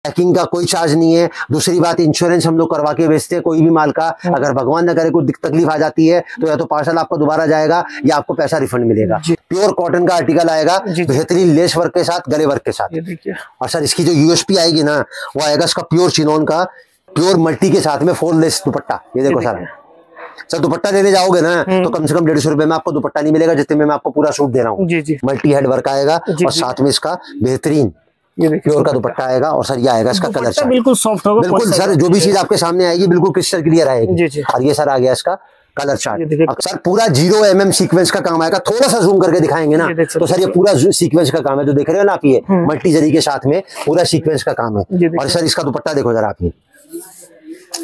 Packing का कोई charge नहीं है। दूसरी बात, इंश्योरेंस हम लोग करवा के बेचते हैं कोई भी माल का। अगर भगवान न करे कोई तकलीफ आ जाती है तो या तो पार्सल आपको दोबारा जाएगा या आपको पैसा रिफंड मिलेगा। प्योर कॉटन का आर्टिकल आएगा, बेहतरीन लेस वर्क के साथ, गले वर्क के साथ। और सर इसकी जो यूएसपी आएगी ना, वो आएगा इसका प्योर चिनोन का, प्योर मल्टी के साथ में 4 लेस दुपट्टा। ये देखो सर दुपट्टा लेने जाओगे ना तो कम से कम 150 रुपए में आपको दुपट्टा नहीं मिलेगा, जितने में मैं आपको पूरा सूट दे रहा हूँ। मल्टी हेड वर्क आएगा और साथ में इसका बेहतरीन प्योर का दुपट्टा आएगा। और सर ये आएगा इसका कलर चार्ट, बिल्कुल सॉफ्ट होगा। बिल्कुल सर, जो भी चीज आपके सामने आएगी बिल्कुल क्रिस्टल क्लियर आएगी। और ये सर आ गया इसका कलर चार्ट। सर पूरा 0 mm सीक्वेंस का काम आएगा। थोड़ा सा जूम करके दिखाएंगे ना तो सर ये पूरा सीक्वेंस का काम है, जो देख रहे हो ना आप, ये मल्टी जरी के साथ में पूरा सीक्वेंस का काम है। और सर इसका दुपट्टा देखो जरा आप,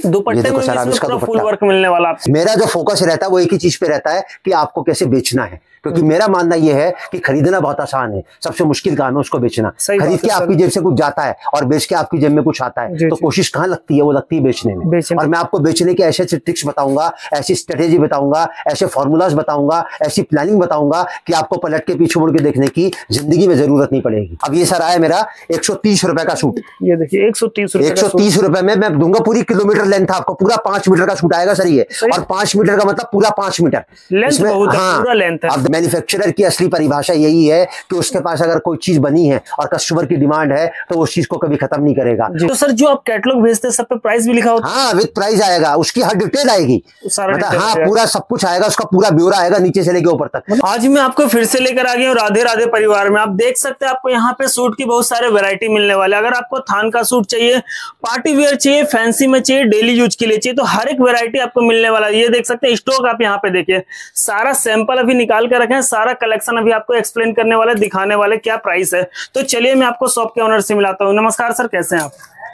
दुपट्टे में इसका फुल वर्क मिलने वाला आपको। मेरा जो फोकस रहता है वो एक ही चीज पे रहता है कि आपको कैसे बेचना है, क्योंकि मेरा मानना ये है कि खरीदना बहुत आसान है, सबसे मुश्किल काम है उसको बेचना। खरीद के आपकी जेब से कुछ जाता है और बेच के आपकी जेब में कुछ आता है, तो कोशिश कहाँ लगती है, वो लगती है बेचने में। और मैं आपको बेचने के ऐसे ट्रिक्स बताऊंगा, ऐसी स्ट्रेटेजी बताऊंगा, ऐसे फॉर्मूलाज बताऊंगा, ऐसी प्लानिंग बताऊंगा कि आपको पलट के पीछे मुड़ के देखने की जिंदगी में जरूरत नहीं पड़ेगी। अब ये सर आया मेरा 130 रुपए का सूट। ये देखिए 130 रुपए में मैं दूंगा पूरी किलोमीटर लेंथ आपको। पूरा 5 मीटर का सूट आएगा सर ये, और 5 मीटर का मतलब पूरा 5 मीटर लेंथ। हाँ, पूरा लेंथ है। अब मैन्युफैक्चरर की असली परिभाषा यही है कि उसके पास अगर कोई चीज बनी है और कस्टमर की डिमांड है तो उस चीज को कभी खत्म नहीं करेगा। तो सर जो आप कैटलॉग भेजते हैं सब पे प्राइस भी लिखा होता है? हाँ, विद प्राइस आएगा, उसकी हर डिटेल आएगी, मतलब हाँ पूरा सब कुछ आएगा, उसका पूरा ब्यौरा आएगा नीचे से लेके ऊपर तक। आज मैं आपको फिर से लेकर आ गया हूँ राधे राधे परिवार में। आप देख सकते हैं आपको यहाँ पे सूट की बहुत सारे वैरायटी मिलने वाले। अगर आपको थान का सूट चाहिए, पार्टी वेयर चाहिए, फैंसी में चाहिए, डेली यूज के लिए चाहिए, तो हर एक वैरायटी आपको मिलने वाला है। ये देख सकते हैं स्टॉक, आप यहाँ पे देखिए सारा सैंपल अभी निकाल कर रखे हैं, सारा कलेक्शन अभी आपको एक्सप्लेन करने वाले, दिखाने वाले क्या प्राइस है। तो चलिए मैं आपको शॉप के ओनर से मिलाता हूँ। नमस्कार सर, कैसे हैं आप?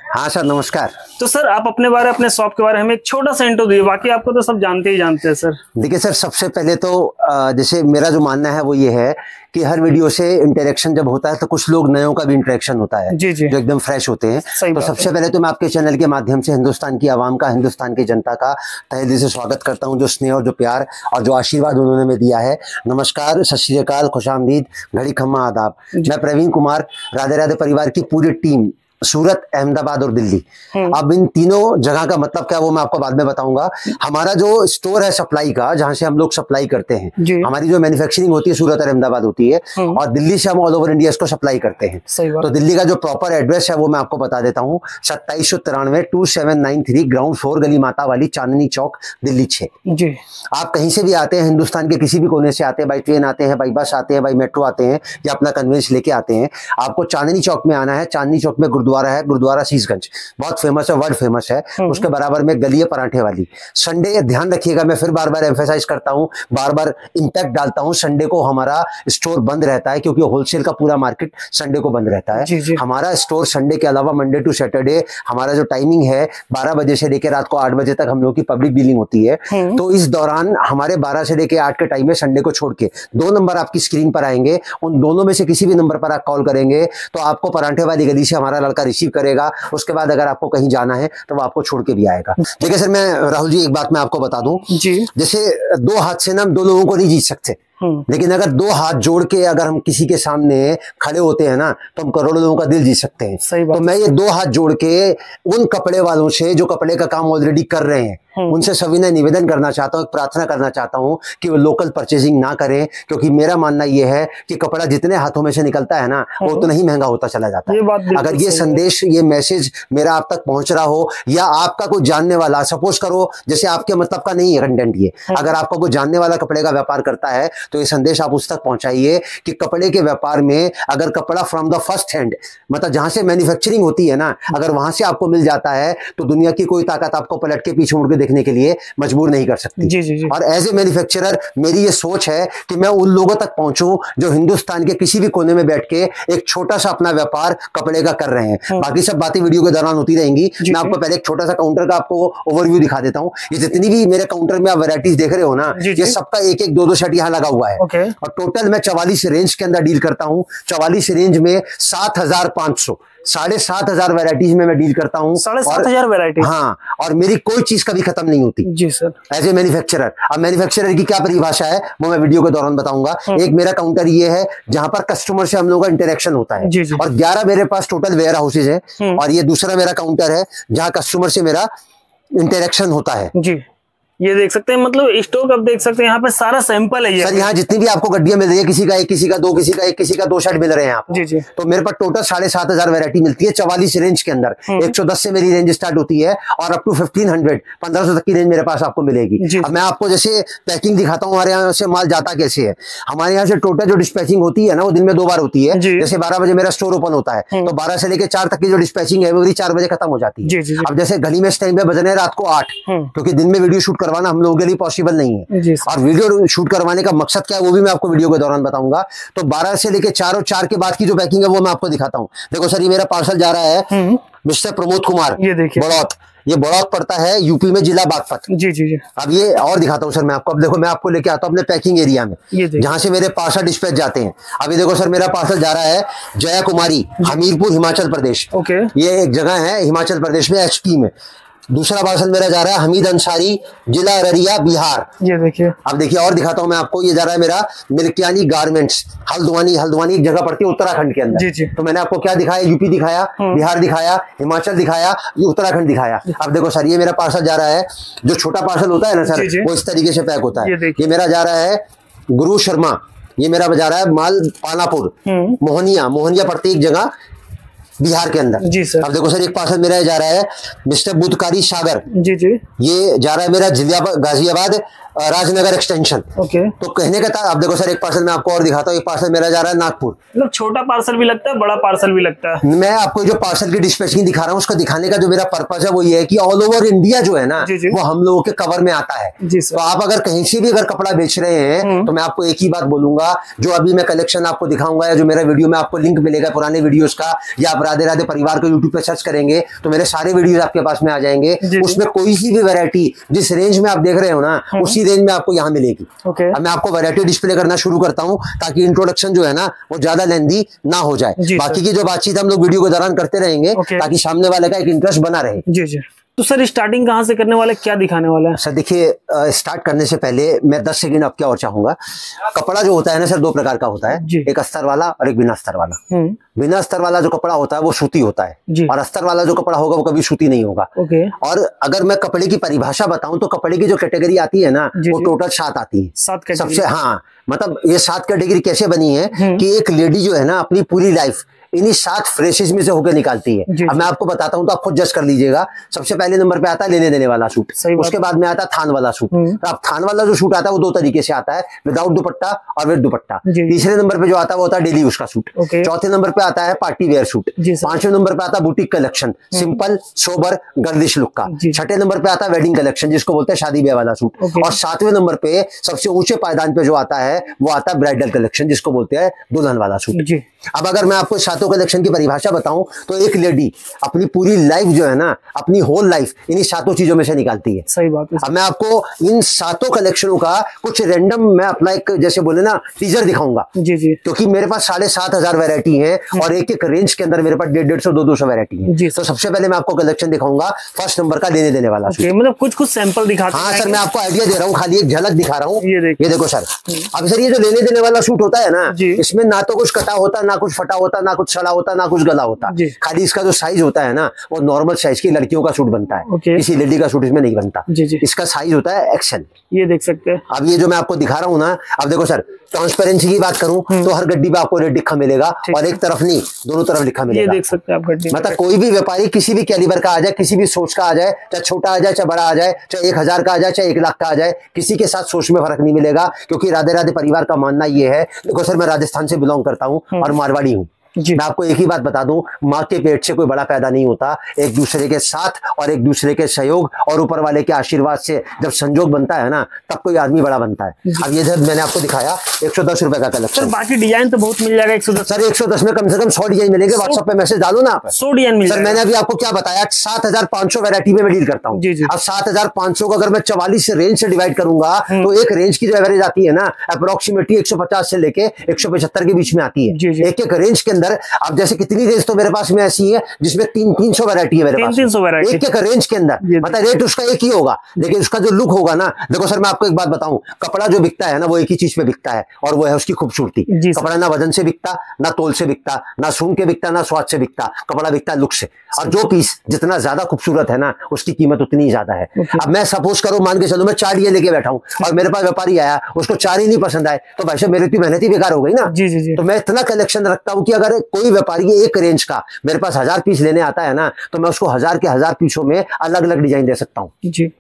हाँ सर नमस्कार। तो सर आप अपने बारे, अपने शॉप के बारे में एक छोटा सा इंट्रो दिए, बाकी आपको तो सब जानते ही जानते हैं सर। देखिए सर, सबसे पहले तो जैसे मेरा जो मानना है वो ये है कि हर वीडियो से इंटरेक्शन जब होता है तो कुछ लोग नयों का भी इंटरेक्शन होता है, जी जी, जो एकदम फ्रेश होते हैं। तो सबसे पहले तो मैं आपके चैनल के माध्यम से हिंदुस्तान की आवाम का, हिंदुस्तान की जनता का तहे दिल से स्वागत करता हूं। जो स्नेह और जो प्यार और जो आशीर्वाद उन्होंने में दिया है, नमस्कार, सत श्री अकाल, खुशामदीद, घड़ी खम्मा आदाब। मैं प्रवीण कुमार, राधे राधे परिवार की पूरी टीम, सूरत, अहमदाबाद और दिल्ली। अब इन तीनों जगह का मतलब क्या वो मैं आपको बाद में बताऊंगा। हमारा जो स्टोर है सप्लाई का, जहां से हम लोग सप्लाई करते हैं, हमारी जो मैन्युफैक्चरिंग होती है सूरत और अहमदाबाद होती है, और दिल्ली से हम ऑल ओवर इंडिया इसको सप्लाई करते हैं। तो दिल्ली का जो प्रॉपर एड्रेस है वो मैं आपको बता देता हूँ। 2793 2793 ग्राउंड फ्लोर, गली माता वाली, चांदनी चौक, दिल्ली 6। आप कहीं से भी आते हैं, हिंदुस्तान के किसी भी कोने से आते हैं, बाई ट्रेन आते हैं, बाई बस आते हैं, बाई मेट्रो आते हैं, या अपना कन्वेंस लेके आते हैं, आपको चांदनी चौक में आना है। चांदनी चौक में गुरुद्वारा है, गुरुद्वारा शीशगंज, बहुत फेमस है, वर्ल्ड फेमस है। उसके बराबर में गली है पराठे वाली। संडे ध्यान रखिएगा, मैं फिर बार बार एम्फेसाइज करता हूं, बार बार इंपैक्ट डालता हूं, संडे को हमारा स्टोर बंद रहता है, क्योंकि होलसेल का पूरा मार्केट संडे को बंद रहता है। हमारा स्टोर संडे के अलावा मंडे टू सैटरडे हमारा जो टाइमिंग है 12 बजे से लेकर रात को 8 बजे तक हम लोग की पब्लिक डीलिंग होती है। तो इस दौरान हमारे 12 से लेकर 8 के टाइम में संडे को छोड़ के 2 नंबर आपकी स्क्रीन पर आएंगे, उन दोनों में से किसी भी नंबर पर आप कॉल करेंगे तो आपको पराठे वाली गली से हमारा लड़का रिसीव करेगा। उसके बाद अगर आपको कहीं जाना है तो वो आपको छोड़ के भी आएगा। देखिए सर, मैं राहुल जी एक बात मैं आपको बता दूं जी, जैसे 2 हाथ से ना हम 2 लोगों को नहीं जीत सकते, लेकिन अगर 2 हाथ जोड़ के अगर हम किसी के सामने खड़े होते हैं ना तो हम करोड़ों लोगों का दिल जीत सकते हैं। तो मैं ये 2 हाथ जोड़ के उन कपड़े वालों से जो कपड़े का काम ऑलरेडी कर रहे हैं, उनसे सविनय निवेदन करना चाहता हूँ, प्रार्थना करना चाहता हूँ कि वो लोकल परचेजिंग ना करें, क्योंकि मेरा मानना यह है कि कपड़ा जितने हाथों में से निकलता है ना वो उतना ही महंगा होता चला जाता है। अगर ये संदेश, ये मैसेज मेरा आप तक पहुंच रहा हो, या आपका कोई जानने वाला, सपोज करो जैसे आपके मतलब का नहीं है कंटेंट ये, अगर आपका कोई जानने वाला कपड़े का व्यापार करता है तो ये संदेश आप उस तक पहुंचाइए कि कपड़े के व्यापार में अगर कपड़ा फ्रॉम द फर्स्ट हैंड, मतलब जहां से मैन्युफैक्चरिंग होती है ना, अगर वहां से आपको मिल जाता है तो दुनिया की कोई ताकत आपको पलट के पीछे मुड़ के देखने के लिए मजबूर नहीं कर सकती। जी। और एज ए मैन्युफैक्चरर मेरी ये सोच है कि मैं उन लोगों तक पहुंचूं जो हिंदुस्तान के किसी भी कोने में बैठ के एक छोटा सा अपना व्यापार कपड़े का कर रहे हैं। बाकी सब बातें वीडियो के दौरान होती रहेंगी। मैं आपको पहले एक छोटा सा काउंटर का आपको ओवरव्यू दिखा देता हूँ। ये जितनी भी मेरे काउंटर में आप वैरायटीज देख रहे हो ना, ये सबका 1-1 2-2 सेट यहाँ लगा हुआ हुआ है। और टोटल मैं 44 रेंज के अंदर डील करता हूँ। 44 रेंज में 7,500 7,500 वैरायटीज में मैं डील करता हूँ। 7,500 वैरायटी। हाँ, और मेरी कोई चीज कभी खत्म नहीं होती जी सर, एज ए मैन्युफैक्चरर। अब मैन्युफैक्चरर की क्या परिभाषा है वो मैं वीडियो के दौरान बताऊंगा। एक मेरा काउंटर ये है जहां पर कस्टमर से हम लोगों का इंटरेक्शन होता है जी जी। और 11 मेरे पास टोटल वेयर हाउसेज है और ये दूसरा मेरा काउंटर है जहां कस्टमर से मेरा इंटरेक्शन होता है जी। ये देख सकते हैं, मतलब स्टॉक आप देख सकते हैं, यहाँ पे सारा सैंपल है ये सर। यहाँ जितनी भी आपको गड्डियां मिल रही है, किसी का एक, किसी का दो, किसी का एक, किसी का 2 शर्ट मिल रहे हैं आप जी जी। तो मेरे पास टोटल 7,500 वैरायटी मिलती है 44 रेंज के अंदर। 110 से मेरी रेंज स्टार्ट होती है और अप टू 1500 तक की रेंज मेरे पास आपको मिलेगी। अब मैं आपको जैसे पैकिंग दिखाता हूँ, हमारे यहाँ से माल जाता कैसे है। हमारे यहाँ से टोटल जो डिस्पैचिंग होती है ना, वो दिन में 2 बार होती है। जैसे 12 बजे मेरा स्टोर ओपन होता है तो 12 से लेकर 4 तक की जो डिस्पैचिंग है वो मेरी 4 बजे खत्म हो जाती है। अब जैसे गली में इस टाइम पे बजने रात को 8, क्योंकि दिन में वीडियो शूट करवाना हम लोगों के लिए पॉसिबल नहीं है। और वीडियो शूट करवाने का मकसद क्या है वो भी मैं आपको वीडियो के दौरान बताऊंगा। तो 12 से लेके 4 और 4 के बाद की जो पैकिंग है वो मैं आपको दिखाता हूँ। देखो सर, ये मेरा पार्सल जा रहा है मिस्टर प्रमोद कुमार, ये देखिए बड़ौत। ये बड़ौत पड़ता है यूपी में, जिला बागपत। जी जी जी। अब ये और दिखाता हूँ सर मैं आपको। अब देखो, मैं आपको लेके आता हूँ अपने पैकिंग एरिया में जहां से मेरे पार्सल डिस्पैच जाते हैं। अभी देखो सर, मेरा पार्सल जा रहा है जया कुमारी, हमीरपुर, हिमाचल प्रदेश। ये एक जगह है हिमाचल प्रदेश में, HP में। दूसरा पार्सल मेरा जा रहा है हमीद अंसारी, जिला अररिया, बिहार। ये देखिए। अब देखिए और दिखाता हूं मैं आपको। ये जा रहा है मेरा मिल्कियानी गारमेंट्स, हल्द्वानी एक जगह पड़ती है उत्तराखंड के अंदर। जी जी। तो मैंने आपको क्या दिखाया, यूपी दिखाया, बिहार दिखाया, हिमाचल दिखाया, ये उत्तराखंड दिखाया। अब देखो सर, ये मेरा पार्सल जा रहा है, जो छोटा पार्सल होता है ना सर, वो इस तरीके से पैक होता है। ये मेरा जा रहा है गुरु शर्मा, ये मेरा जा रहा है माल पानापुर, मोहनिया पड़ती है एक जगह बिहार के अंदर। जी सर। अब देखो सर, एक पार्सल मेरा जा रहा है मिस्टर बुधकारी सागर। जी जी। ये जा रहा है मेरा गाजियाबाद, राजनगर एक्सटेंशन। तो कहने का था। अब देखो सर, एक पार्सल मैं आपको और दिखाता हूँ। एक पार्सल मेरा जा रहा है नागपुर। मतलब छोटा पार्सल भी लगता है, बड़ा पार्सल भी लगता है। मैं आपको जो पार्सल की डिस्पैचिंग दिखा रहा हूँ उसको दिखाने का जो मेरा पर्पज है वो ये है कि ऑल ओवर इंडिया जो है ना, वो हम लोगों के कवर में आता है। तो आप अगर कहीं से भी अगर कपड़ा बेच रहे हैं तो मैं आपको एक ही बात बोलूंगा, जो अभी मैं कलेक्शन आपको दिखाऊंगा या जो मेरा वीडियो में आपको लिंक मिलेगा पुराने वीडियोस का, या आप राधे राधे परिवार को यूट्यूब पे सर्च करेंगे तो मेरे सारे वीडियोस आपके पास में आ जाएंगे। उसमें कोई सी भी वैरायटी जिस रेंज में आप देख रहे हो ना, उसी रेंज में आपको यहाँ मिलेगी। अब मैं आपको वैरायटी डिस्प्ले करना शुरू करता हूं ताकि इंट्रोडक्शन जो है ना वो ज्यादा लेंदी ना हो जाए। बाकी की जो बातचीत हम लोग वीडियो के दौरान करते रहेंगे ताकि सामने वाले का एक इंटरेस्ट बना रहे। जी जी। तो सर स्टार्टिंग कहाँ से करने वाले, क्या दिखाने वाला है? सर देखिए, स्टार्ट करने से पहले मैं 10 सेकंड आपके और चाहूंगा। कपड़ा जो होता है ना सर, 2 प्रकार का होता है, एक अस्तर वाला और एक बिना अस्तर वाला। बिना अस्तर वाला जो कपड़ा होता है वो सूती होता है और अस्तर वाला जो कपड़ा होगा वो कभी सूती नहीं होगा। और अगर मैं कपड़े की परिभाषा बताऊं तो कपड़े की जो कैटेगरी आती है ना वो टोटल 7 आती है। 7 सबसे, हाँ, मतलब ये 7 कैटेगरी कैसे बनी है कि एक लेडी जो है ना अपनी पूरी लाइफ इन्हीं 7 फ्रेशेस में से होकर निकालती है। अब मैं आपको बताता हूं तो आप खुद जज कर लीजिएगा। सबसे पहले नंबर पे आता है लेने देने वाला सूट, उसके बाद में आता है थान वाला सूट। अब थान वाला जो सूट आता है वो 2 तरीके से आता है, विदाउट दुपट्टा और विद दुपट्टा। तीसरे नंबर पे जो आता है वो होता है डेली यूज का सूट। चौथे नंबर पे आता है पार्टी वेयर सूट। 5वें नंबर पे आता है boutique collection, simple sober girlish look का। 6ठे नंबर पे आता है वेडिंग कलेक्शन जिसको बोलते हैं शादी ब्याह वाला सूट। और 7वें नंबर पे सबसे ऊंचे पायदान पे जो आता है वो आता है ब्राइडल कलेक्शन जिसको बोलते हैं दुल्हन वाला सूट। अब अगर मैं आपको 7 कलेक्शन की परिभाषा बताऊं तो एक लेडी अपनी पूरी लाइफ जो है ना, अपनी होल लाइफ इन्हीं 7 चीजों में से निकालती है। सही बात है। अब मैं आपको इन 7 कलेक्शनों का कुछ रैंडम मैं अपना एक जैसे बोले ना टीजर दिखाऊंगा। जी जी। क्योंकि मेरे पास 7,500 वैरायटी है और एक एक रेंज के अंदर मेरे पास 150-200 वैरायटी है। तो सबसे पहले मैं आपको कलेक्शन दिखाऊंगा फर्स्ट नंबर का लेने देने वाला। मतलब कुछ सैंपल दिखाते हैं। हाँ सर, मैं आपको आइडिया दे रहा हूँ, खाली एक झलक दिखा रहा हूँ। ये देखो सर। अब सर ये जो लेने देने वाला सूट होता है ना, इसमें ना तो कुछ कटा होता, ना कुछ फटा होता, ना कुछ सड़ा होता, ना कुछ गला होता। खाली इसका जो साइज होता है ना वो नॉर्मल साइज की लड़कियों का सूट बनता है। किसी लेडी का सूट इसमें नहीं बनता। इसका साइज होता है एक्सेल। ये देख सकते हैं। अब ये जो मैं आपको दिखा रहा हूँ ना, अब देखो सर, ट्रांसपेरेंसी की बात करूं तो हर गड्डी पे आपको रेट लिखा मिलेगा और एक तरफ नहीं, दोनों तरफ लिखा मिलेगा। ये देख सकते हैं आप गड्डी। मतलब कोई भी व्यापारी किसी भी कैलिबर का आ जाए, किसी भी सोच का आ जाए, चाहे छोटा आ जाए चाहे बड़ा आ जाए, चाहे 1,000 का आ जाए चाहे 1 लाख का आ जाए, किसी के साथ सोच में फर्क नहीं मिलेगा। क्योंकि राधे राधे परिवार का मानना ये है, देखो सर मैं राजस्थान से बिलोंग करता हूँ और मारवाड़ी हूँ। मैं आपको एक ही बात बता दूं, माँ के पेट से कोई बड़ा पैदा नहीं होता। एक दूसरे के साथ और एक दूसरे के सहयोग और ऊपर वाले के आशीर्वाद से जब संजोग बनता है ना, तब कोई आदमी बड़ा बनता है। अब ये मैंने आपको दिखाया 110 रुपए का कलेक्शन। बाकी डिजाइन तो बहुत मिल जाएगा 110। सर 110 में कम से कम 100 डिजाइन मिलेंगे। व्हाट्सएप पे मैसेज डालो ना आप, 100 डिजाइन मिल जाएगा। मैंने अभी आपको क्या बताया, 7500 वैरायटी में मैं डील करता हूँ। अब 7500 को अगर मैं 44 रेंज से डिवाइड करूंगा तो एक रेंज की जो एवरेज आती है ना, अप्रोक्सीमेटली 150 से लेके 175 के बीच में आती है। एक एक रेंज के अंदर अब जैसे कितनी रेंज तो मेरे पास में ऐसी है जिसमें 300 वैरायटी है मेरे पास, 300 वैरायटी एक एक रेंज के अंदर। मतलब रेट उसका एक ही होगा, लेकिन उसका जो लुक होगा ना, देखो सर मैं आपको एक बात बताऊं, कपड़ा जो बिकता है ना वो एक ही चीज पे बिकता है, और वो है उसकी खूबसूरती। कपड़ा ना वजन से बिकता, ना तोल से बिकता, ना सूंघ के बिकता, ना स्वाद से बिकता, कपड़ा बिकता है लुक से। और जो पीस जितना ज्यादा खूबसूरत है ना, उसकी कीमत उतनी ज्यादा है। अब मैं सपोज करो, मान के चलो मैं 4 ये लेके बैठा हूं और मेरे पास व्यापारी आया, उसको 4 ही नहीं पसंद आए, तो भाई साहब मेरी मेहनत ही बेकार हो गई ना। तो मैं इतना कलेक्शन रखता हूं कि अगर कोई व्यापारी एक रेंज का मेरे पास 1000 पीस लेने आता है ना, तो मैं उसको 1000 के 1000 पीसों में अलग अलग डिजाइन दे सकता हूँ।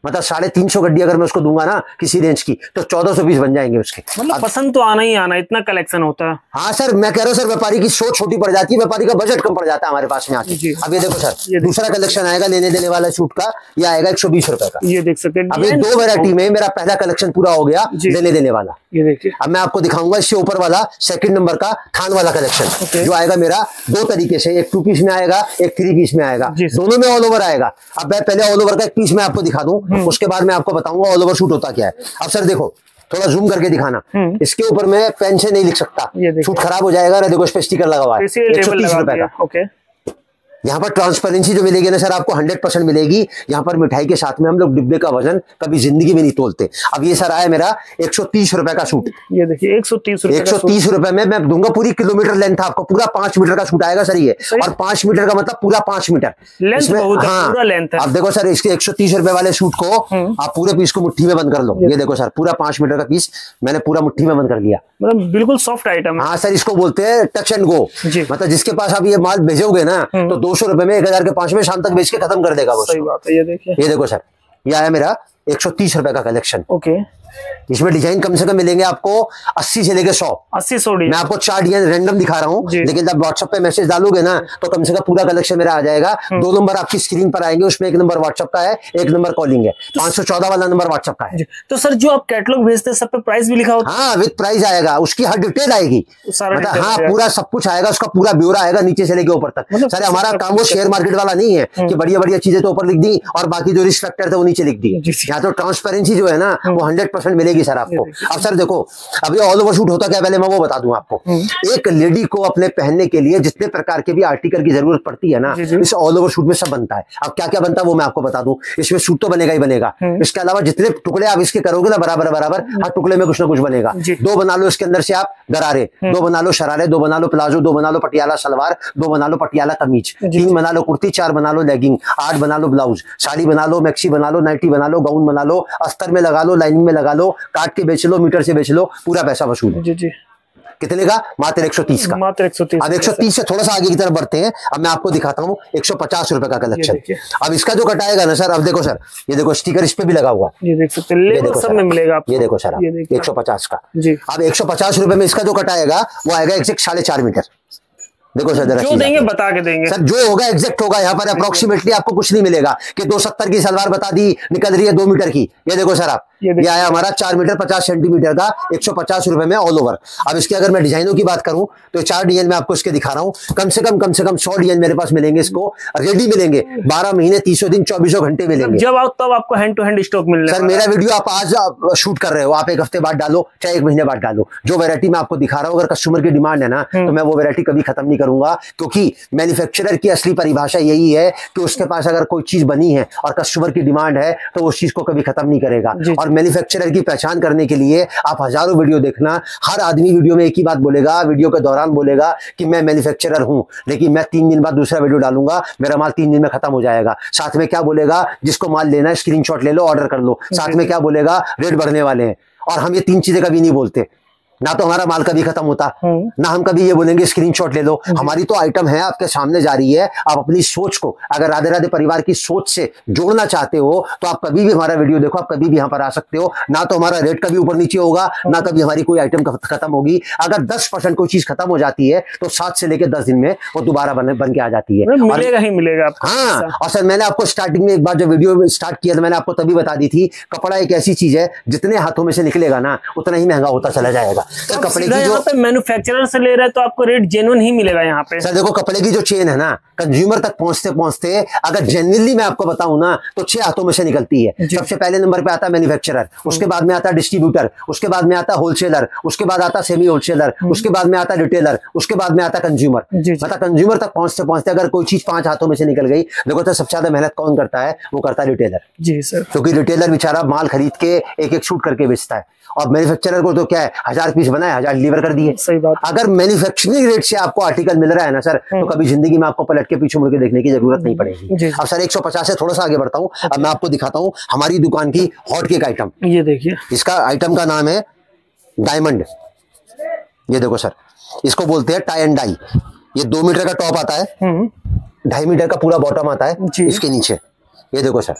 मतलब 350 गड्डी अगर मैं उसको दूंगा ना किसी रेंज की, तो 1400 पीस बन जाएंगे उसके। मतलब पसंद तो आना ही आना, इतना कलेक्शन होता है। हाँ सर, मैं कह रहा हूँ सर, व्यापारी की सोच छोटी पड़ जाती है, व्यापारी का बजट कम पड़ जाता है हमारे पास में आके। अब ये देखो सर, दूसरा कलेक्शन आएगा लेने देने वाला सूट का, ये आएगा 120 रुपए का। ये देख सकते हैं। अभी 2 वैरायटी में मेरा पहला कलेक्शन पूरा हो गया लेने देने वाला। ये देखिए, अब मैं आपको दिखाऊंगा इससे ऊपर वाला सेकंड नंबर का थान वाला कलेक्शन, जो आएगा मेरा 2 तरीके से, एक 2 पीस में आएगा, एक 3 पीस में आएगा, दोनों में ऑल ओवर आएगा। अब मैं पहले ऑल ओवर का एक पीस में आपको दिखा दूं, उसके बाद मैं आपको बताऊंगा ऑल ओवर सूट होता क्या है। अब सर देखो, थोड़ा जूम करके दिखाना, इसके ऊपर मैं पेन से नहीं लिख सकता, सूट खराब हो जाएगा ना। देखो इस पे स्टिकर लगा हुआ है, 130 रुपए का। ओके, यहाँ पर ट्रांसपेरेंसी जो मिलेगी ना सर आपको 100% मिलेगी। यहाँ पर मिठाई के साथ में हम लोग डिब्बे का वजन कभी जिंदगी में नहीं तोलते। अब ये सर आया मेरा 130 रुपए का सूट। ये देखिए 130 रुपए में मैं दूंगा पूरी किलोमीटर लेंथ आपको, पूरा 5 मीटर का सूट आएगा सर ये। और 5 मीटर का मतलब पूरा 5 मीटर लेंथ, पूरा लेंथ है। अब देखो सर, इसके 130 रुपए वाले सूट को आप पूरे पीस को मुट्ठी में बंद कर लो। ये देखो सर, पूरा 5 मीटर का पीस मैंने पूरा मुट्ठी में बंद कर लिया। मतलब बिल्कुल सॉफ्ट आइटम है। हाँ सर, इसको बोलते हैं टच एंड गो। मतलब जिसके पास आप ये माल भेजोगे ना, तो 200 रुपए में 1000 के 5 में शाम तक बेच के खत्म कर देगा वो। सही बात है। ये देखिए, ये देखो सर, ये आया मेरा 130 रुपए का कलेक्शन। ओके, इसमें डिजाइन कम से कम मिलेंगे आपको 80 से लेके 100 मैं आपको 4 डिजाइन रैंडम दिखा रहा हूँ, लेकिन जब व्हाट्सएप पे मैसेज डालोगे ना, तो कम से कम पूरा कलेक्शन मेरा आ जाएगा। 2 नंबर आपकी स्क्रीन पर आएंगे, उसमें 1 नंबर व्हाट्सएप का है, 1 नंबर कॉलिंग है। 514 वाला नंबर व्हाट्सएप का है। तो सर जो आप कैटलॉग भेजते हैं सब पे प्राइस भी लिखा होता है? हाँ, विद प्राइस आएगा, उसकी हर डिटेल आएगी, मतलब हाँ पूरा सब कुछ आएगा, उसका पूरा ब्यौरा आएगा नीचे से लेके ऊपर तक। सर हमारा काम वो शेयर मार्केट वाला नहीं है कि बढ़िया बढ़िया चीजें तो ऊपर लिख दी और बाकी जो रिस्क फैक्टर थे वो नीचे लिख दी। यहाँ तो ट्रांसपेरेंसी जो है ना वो 100% मिलेगी सर आपको। अब सर देखो, अब ये ऑल ओवर शूट होता क्या, पहले मैं वो बता दूं आपको। एक लेडी को अपने पहनने के लिए जितने प्रकार के भी आर्टिकल की जरूरत पड़ती है ना, इस ऑल ओवर शूट में सब बनता है। अब क्या क्या बनता है वो मैं आपको बता दूं। इसमें सूट तो बनेगा ही बनेगा, इसके अलावा जितने टुकड़े आप इसके करोगे ना बराबर बराबर, हर टुकड़े में कुछ ना कुछ बनेगा। 2 बना लो इसके अंदर से आप गरारे, 2 बना लो शरारे, 2 बना लो प्लाजो, 2 बना लो पटियाला सलवार, 2 बना लो पटियाला कमीज, 3 बना लो कुर्ती, 4 बना लो लेगिंग, 8 बना लो ब्लाउज, साड़ी बना लो, मैक्सी बना लो, नाइटी बना लो, गाउन बना लो, अस्तर में लगा लो, लाइनिंग में लगा लो, काट के बेच लो, मीटर से बेच लो, पूरा पैसा वसूल है। जी। कितने का? मात्र 130 का। मात्र 130। अब 130 से थोड़ा सा आगे की तरफ बढ़ते हैं। अब मैं आपको दिखाता हूँ 150 रुपए का कलेक्शन। अब इसका जो कटाएगा ना सर, अब देखो सर, ये देखो स्टिकर इस पे भी लगा हुआ है, ये देख सकते हैं, लेबल सब में मिलेगा आपको। ये देखो सर, 150 का जी। अब 150 रुपए में इसका जो कटाएगा वो आएगा एग्जैक्ट 4.5 मीटर। देखो सर, जो देंगे बता के देंगे सर, जो होगा एग्जैक्ट होगा। यहाँ पर अप्रोक्सीमेटली आपको कुछ नहीं मिलेगा कि 270 की सलवार बता दी निकल रही है 2 मीटर की। ये देखो सर, आप ये आया हमारा 4 मीटर 50 सेंटीमीटर का 150 रुपए में ऑल ओवर। अब इसके अगर मैं डिजाइनों की बात करूं तो 4 डिजाइन में आपको इसके दिखा रहा हूं। कम से कम 100 डिजाइन मेरे पास मिलेंगे, इसको रेडी मिलेंगे। 12 महीने 30 दिन 24 घंटे मिलेंगे। जब आओ तब आपको हैंड टू हैंड स्टॉक मिलने। सर मेरा वीडियो आप आज शूट कर रहे हो, आप 1 हफ्ते बाद डालो चाहे 1 महीने बाद डालो, जो वैरायटी मैं आपको दिखा रहा हूं, अगर कस्टमर की डिमांड है ना तो मैं वो वैरायटी कभी खत्म नहीं करूंगा। क्योंकि मैन्युफैक्चरर की असली परिभाषा यही है कि उसके पास अगर कोई चीज बनी है और कस्टमर की डिमांड है तो उस चीज को कभी खत्म नहीं करेगा। और मैन्युफैक्चरर की पहचान करने के लिए आप हजारों वीडियो देखना, हर आदमी वीडियो में एक ही बात बोलेगा, वीडियो के दौरान बोलेगा कि मैं मैन्युफैक्चरर हूं, लेकिन मैं 3 दिन बाद दूसरा वीडियो डालूंगा, मेरा माल 3 दिन में खत्म हो जाएगा। साथ में क्या बोलेगा, जिसको माल लेना है स्क्रीनशॉट ले लो, ऑर्डर कर लो। साथ में क्या बोलेगा, रेट बढ़ने वाले हैं। और हम ये 3 चीजें कभी नहीं बोलते। ना तो हमारा माल कभी खत्म होता, ना हम कभी ये बोलेंगे स्क्रीनशॉट ले लो। हमारी तो आइटम है आपके सामने जा रही है। आप अपनी सोच को अगर राधे राधे परिवार की सोच से जोड़ना चाहते हो तो आप कभी भी हमारा वीडियो देखो, आप कभी भी यहाँ पर आ सकते हो। ना तो हमारा रेट कभी ऊपर नीचे होगा, ना कभी हमारी कोई आइटम खत्म होगी। अगर 10% कोई चीज खत्म हो जाती है तो 7 से लेकर 10 दिन में वो दोबारा बन के आ जाती है, मिलेगा ही मिलेगा आपको। हाँ, और सर मैंने आपको स्टार्टिंग में एक बार जब वीडियो स्टार्ट किया तो मैंने आपको तभी बता दी थी, कपड़ा एक ऐसी चीज है जितने हाथों में से निकलेगा ना उतना ही महंगा होता चला जाएगा। तो कपड़े की जो मैन्युफैक्चरर से ले रहे हैं तो आपको रेट जेन्युइन ही मिलेगा यहाँ पे। सर देखो कपड़े की जो चेन है ना, कंज्यूमर तक पहुंचते पहुंचते अगर जेन्युइनली मैं आपको बताऊं ना तो 6 हाथों में से निकलती है। सबसे पहले नंबर पे आता है मैन्युफैक्चरर, उसके बाद में आता है डिस्ट्रीब्यूटर, उसके बाद में आता है होलसेलर, उसके बाद आता है सेमी होलसेलर, उसके बाद में आता है रिटेलर, उसके बाद में आता है कंज्यूमर। मतलब कंज्यूमर तक पहुंचते पहुंचते अगर कोई चीज 5 हाथों में से निकल गई, देखो तो सबसे ज्यादा मेहनत कौन करता है? वो करता है रिटेलर। जी सर, क्योंकि रिटेलर बेचारा माल खरीद के एक एक शूट करके बेचता है, और मैन्युफैक्चरर को तो क्या है 1000 पीस बनाए 1000 डिलीवर कर दिए। सही बात। अगर मैन्युफैक्चरिंग रेट से आपको आर्टिकल मिल रहा है ना सर, तो कभी जिंदगी में आपको पलट के पीछे मुड़ के देखने की जरूरत नहीं पड़ेगी। अब सर 150 से थोड़ा सा आगे बढ़ता हूँ। अब मैं आपको दिखाता हूँ हमारी दुकान की हॉट केक आइटम। ये देखिए, इसका आइटम का नाम है डायमंड। ये देखो सर, इसको बोलते हैं टाई एंड डाई। ये 2 मीटर का टॉप आता है, 2.5 मीटर का पूरा बॉटम आता है इसके नीचे। ये देखो सर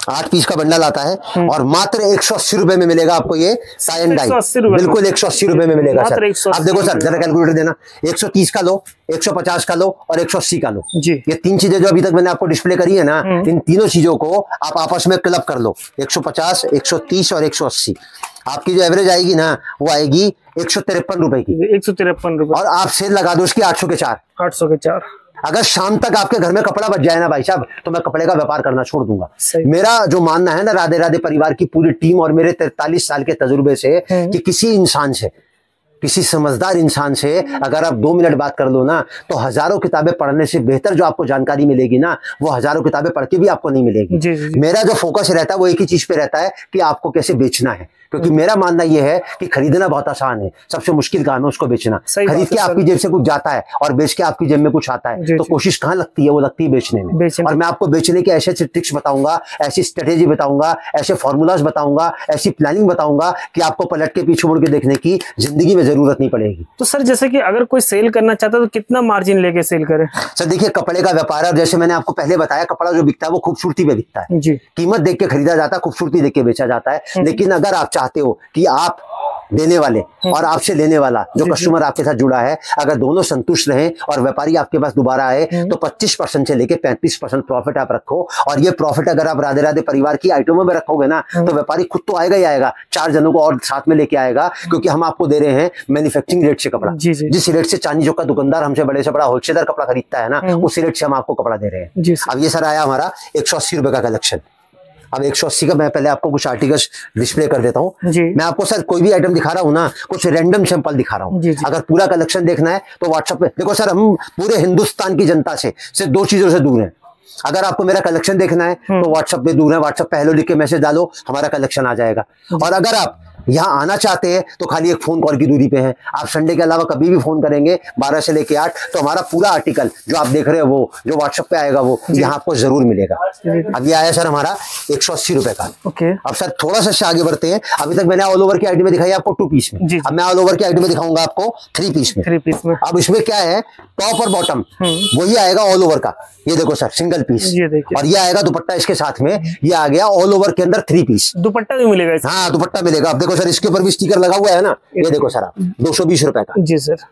8 पीस का बंडल आता है और मात्र 180 रुपए में मिलेगा आपको ये टाई एंड डाई। बिल्कुल 180 रुपए में मिलेगा सर। आप देखो सर जरा कैलकुलेटर देना, 130 का लो, 150 का लो और 180 का लो। ये 3 चीजें जो अभी तक मैंने आपको डिस्प्ले करी है ना, इन तीनों चीजों को आप आपस में क्लब कर लो, 150, 130 और 180। आपकी जो एवरेज आएगी ना वो आएगी 153 रुपए की। 153 रुपए, और आप सेल लगा दो उसकी 800 के 4। 800 के 4। अगर शाम तक आपके घर में कपड़ा बच जाए ना भाई साहब, तो मैं कपड़े का व्यापार करना छोड़ दूंगा। मेरा जो मानना है ना राधे राधे परिवार की पूरी टीम और मेरे 43 साल के तजुर्बे से, कि किसी इंसान से, किसी समझदार इंसान से अगर आप 2 मिनट बात कर लो ना, तो हजारों किताबें पढ़ने से बेहतर जो आपको जानकारी मिलेगी ना, वो हजारों किताबें पढ़ के भी आपको नहीं मिलेगी। मेरा जो फोकस रहता है वो एक ही चीज पे रहता है कि आपको कैसे बेचना है। क्योंकि मेरा मानना यह है कि खरीदना बहुत आसान है, सबसे मुश्किल काम है उसको बेचना। खरीद के आपकी जेब से कुछ जाता है और बेच के आपकी जेब में कुछ आता है, तो कोशिश कहाँ लगती है? वो लगती है बेचने में। और मैं आपको बेचने के ऐसे ट्रिक्स बताऊंगा, ऐसी स्ट्रेटेजी बताऊंगा, ऐसे फॉर्मूलाज बताऊंगा, ऐसी प्लानिंग बताऊंगा कि आपको पलट के पीछे मुड़ के देखने की जिंदगी में जरूरत नहीं पड़ेगी। तो सर जैसे कि अगर कोई सेल करना चाहता है तो कितना मार्जिन लेके सेल करे? सर देखिए कपड़े का व्यापार है, जैसे मैंने आपको पहले बताया, कपड़ा जो बिकता है वो खूबसूरती पे बिकता है। कीमत देख के खरीदा जाता है, खूबसूरती देख के बेचा जाता है। लेकिन अगर आप चाहते हो कि आप देने वाले और आपसे लेने वाला जो कस्टमर आपके साथ जुड़ा है, अगर दोनों संतुष्ट रहें और व्यापारी आपके पास दोबारा आए, तो 25% से लेके 35% प्रॉफिट आप रखो। और ये प्रॉफिट अगर आप राधे राधे परिवार की आइटमों में रखोगे ना, तो व्यापारी खुद तो आएगा ही आएगा, 4 जनों को और साथ में लेके आएगा। क्योंकि हम आपको दे रहे हैं मैन्युफैक्चरिंग रेट से कपड़ा। जिस रेट से चांदी चौक का दुकानदार हमसे बड़े से बड़ा होलसेलर कपड़ा खरीदता है ना, उस रेट से हम आपको कपड़ा दे रहे हैं। अब ये सर आया हमारा 180 रुपए का कलेक्शन। अब 180 का मैं पहले आपको कुछ आर्टिकल्स डिस्प्ले कर देता हूँ। मैं आपको सर कोई भी आइटम दिखा रहा हूँ ना, कुछ रैंडम सैंपल दिखा रहा हूँ। अगर पूरा कलेक्शन देखना है तो व्हाट्सएप पे देखो सर, हम पूरे हिंदुस्तान की जनता से सिर्फ 2 चीजों से दूर हैं। अगर आपको मेरा कलेक्शन देखना है तो व्हाट्सएप पे दूर है, व्हाट्सएप पे हेलो लिख के मैसेज डालो, हमारा कलेक्शन आ जाएगा। और अगर आप यहाँ आना चाहते हैं तो खाली एक फोन कॉल की दूरी पे है। आप संडे के अलावा कभी भी फोन करेंगे 12 से लेके 8, तो हमारा पूरा आर्टिकल जो आप देख रहे हो वो जो व्हाट्सएप पे आएगा वो यहाँ आपको जरूर मिलेगा। अब ये आया सर हमारा 180 रुपए का। अब सर थोड़ा सा आगे बढ़ते हैं। अभी तक मैंने ऑल ओवर की आइटम दिखाई आपको 2 पीस में, अब मैं ऑल ओवर की आइटम दिखाऊंगा आपको 3 पीस में। अब इसमें क्या है, टॉप और बॉटम वही आएगा ऑल ओवर का। ये देखो सर सिंगल पीस, और ये आएगा दुपट्टा इसके साथ में। ये आ गया ऑल ओवर के अंदर 3 पीस। दुपट्टा भी मिलेगा? हाँ दुपट्टा मिलेगा। अब देखो सर इसके ऊपर भी स्टिकर लगा हुआ है ना, ये देखो सर आप 220 रुपए का। जी सर।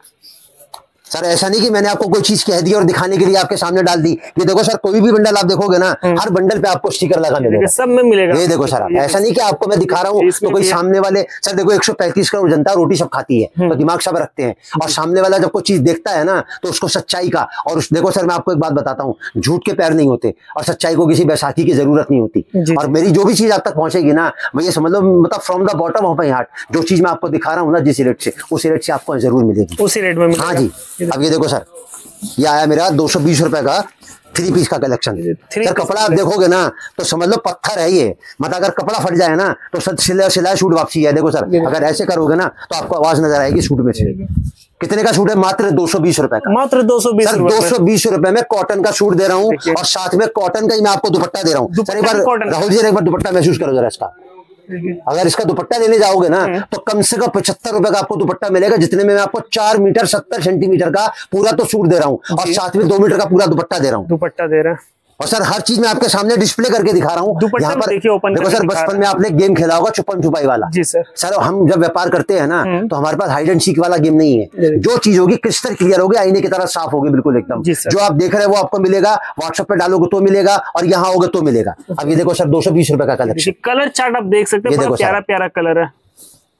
सर ऐसा नहीं कि मैंने आपको कोई चीज कह दी और दिखाने के लिए आपके सामने डाल दी। ये देखो सर कोई भी बंडल आप देखोगे ना, हर बंडल पे आपको स्टिकर लगा मिलेगा, सब में मिलेगा। ये देखो सर आप, ऐसा नहीं कि आपको मैं दिखा रहा हूँ तो कोई सामने वाले, सर देखो 135 करोड़ जनता रोटी सब खाती है तो दिमाग सब रखते हैं, और सामने वाला जब कोई चीज देखता है ना तो उसको सच्चाई का, और देखो सर मैं आपको एक बात बताता हूँ, झूठ के पैर नहीं होते और सच्चाई को किसी बैसाखी की जरूरत नहीं होती। और मेरी जो भी चीज आप तक पहुंचेगी ना, भैया समझ लो, मतलब from the bottom of my heart, जो चीज मैं आपको दिखा रहा हूँ ना जिस रेट से, उस रेट से आपको जरूर मिलेगी, उसी रेट में। हाँ जी। अब ये देखो सर, ये आया मेरा 220 रुपए का 3 पीस का कलेक्शन। सर कपड़ा आप देखोगे ना तो समझ लो पत्थर है ये, मतलब अगर कपड़ा फट जाए ना तो सर सिलाई शूट वापसी है। देखो सर अगर ऐसे करोगे ना तो आपको आवाज नजर आएगी सूट में से। कितने का सूट है? मात्र 220 रुपए का। मात्र 220 रुपए में कॉटन का सूट दे रहा हूँ, और साथ में कॉटन का ही मैं आपको दुपट्टा दे रहा हूँ। सर एक बार राहुल जी एक बार दुपट्टा महसूस करो जरा इसका। अगर इसका दुपट्टा लेने जाओगे ना तो कम से कम 75 रुपए का आपको दुपट्टा मिलेगा, जितने में मैं आपको 4 मीटर 70 सेंटीमीटर का पूरा तो सूट दे रहा हूँ और साथ में 2 मीटर का पूरा दुपट्टा दे रहा हूँ। दुपट्टा दे रहा है और सर हर चीज मैं आपके सामने डिस्प्ले करके दिखा रहा हूँ। दुपट्टा यहाँ पर देखिए, ओपन देखो सर, बचपन में आपने गेम खेला होगा छुपन छुपाई वाला। जी सर। सर हम जब व्यापार करते हैं ना तो हमारे पास हाइड एंड सीक वाला गेम नहीं है। जो चीज होगी क्रिस्टल क्लियर होगी, आईने की तरह साफ होगी बिल्कुल एकदम। जो आप देख रहे हैं वो आपको मिलेगा, व्हाट्सएप पे डालोगे तो मिलेगा और यहाँ होगा तो मिलेगा। अब ये देखो सर 220 रुपए का कलेक्शन, कलर चार्ट आप देख सकते हैं, प्यारा प्यारा कलर है।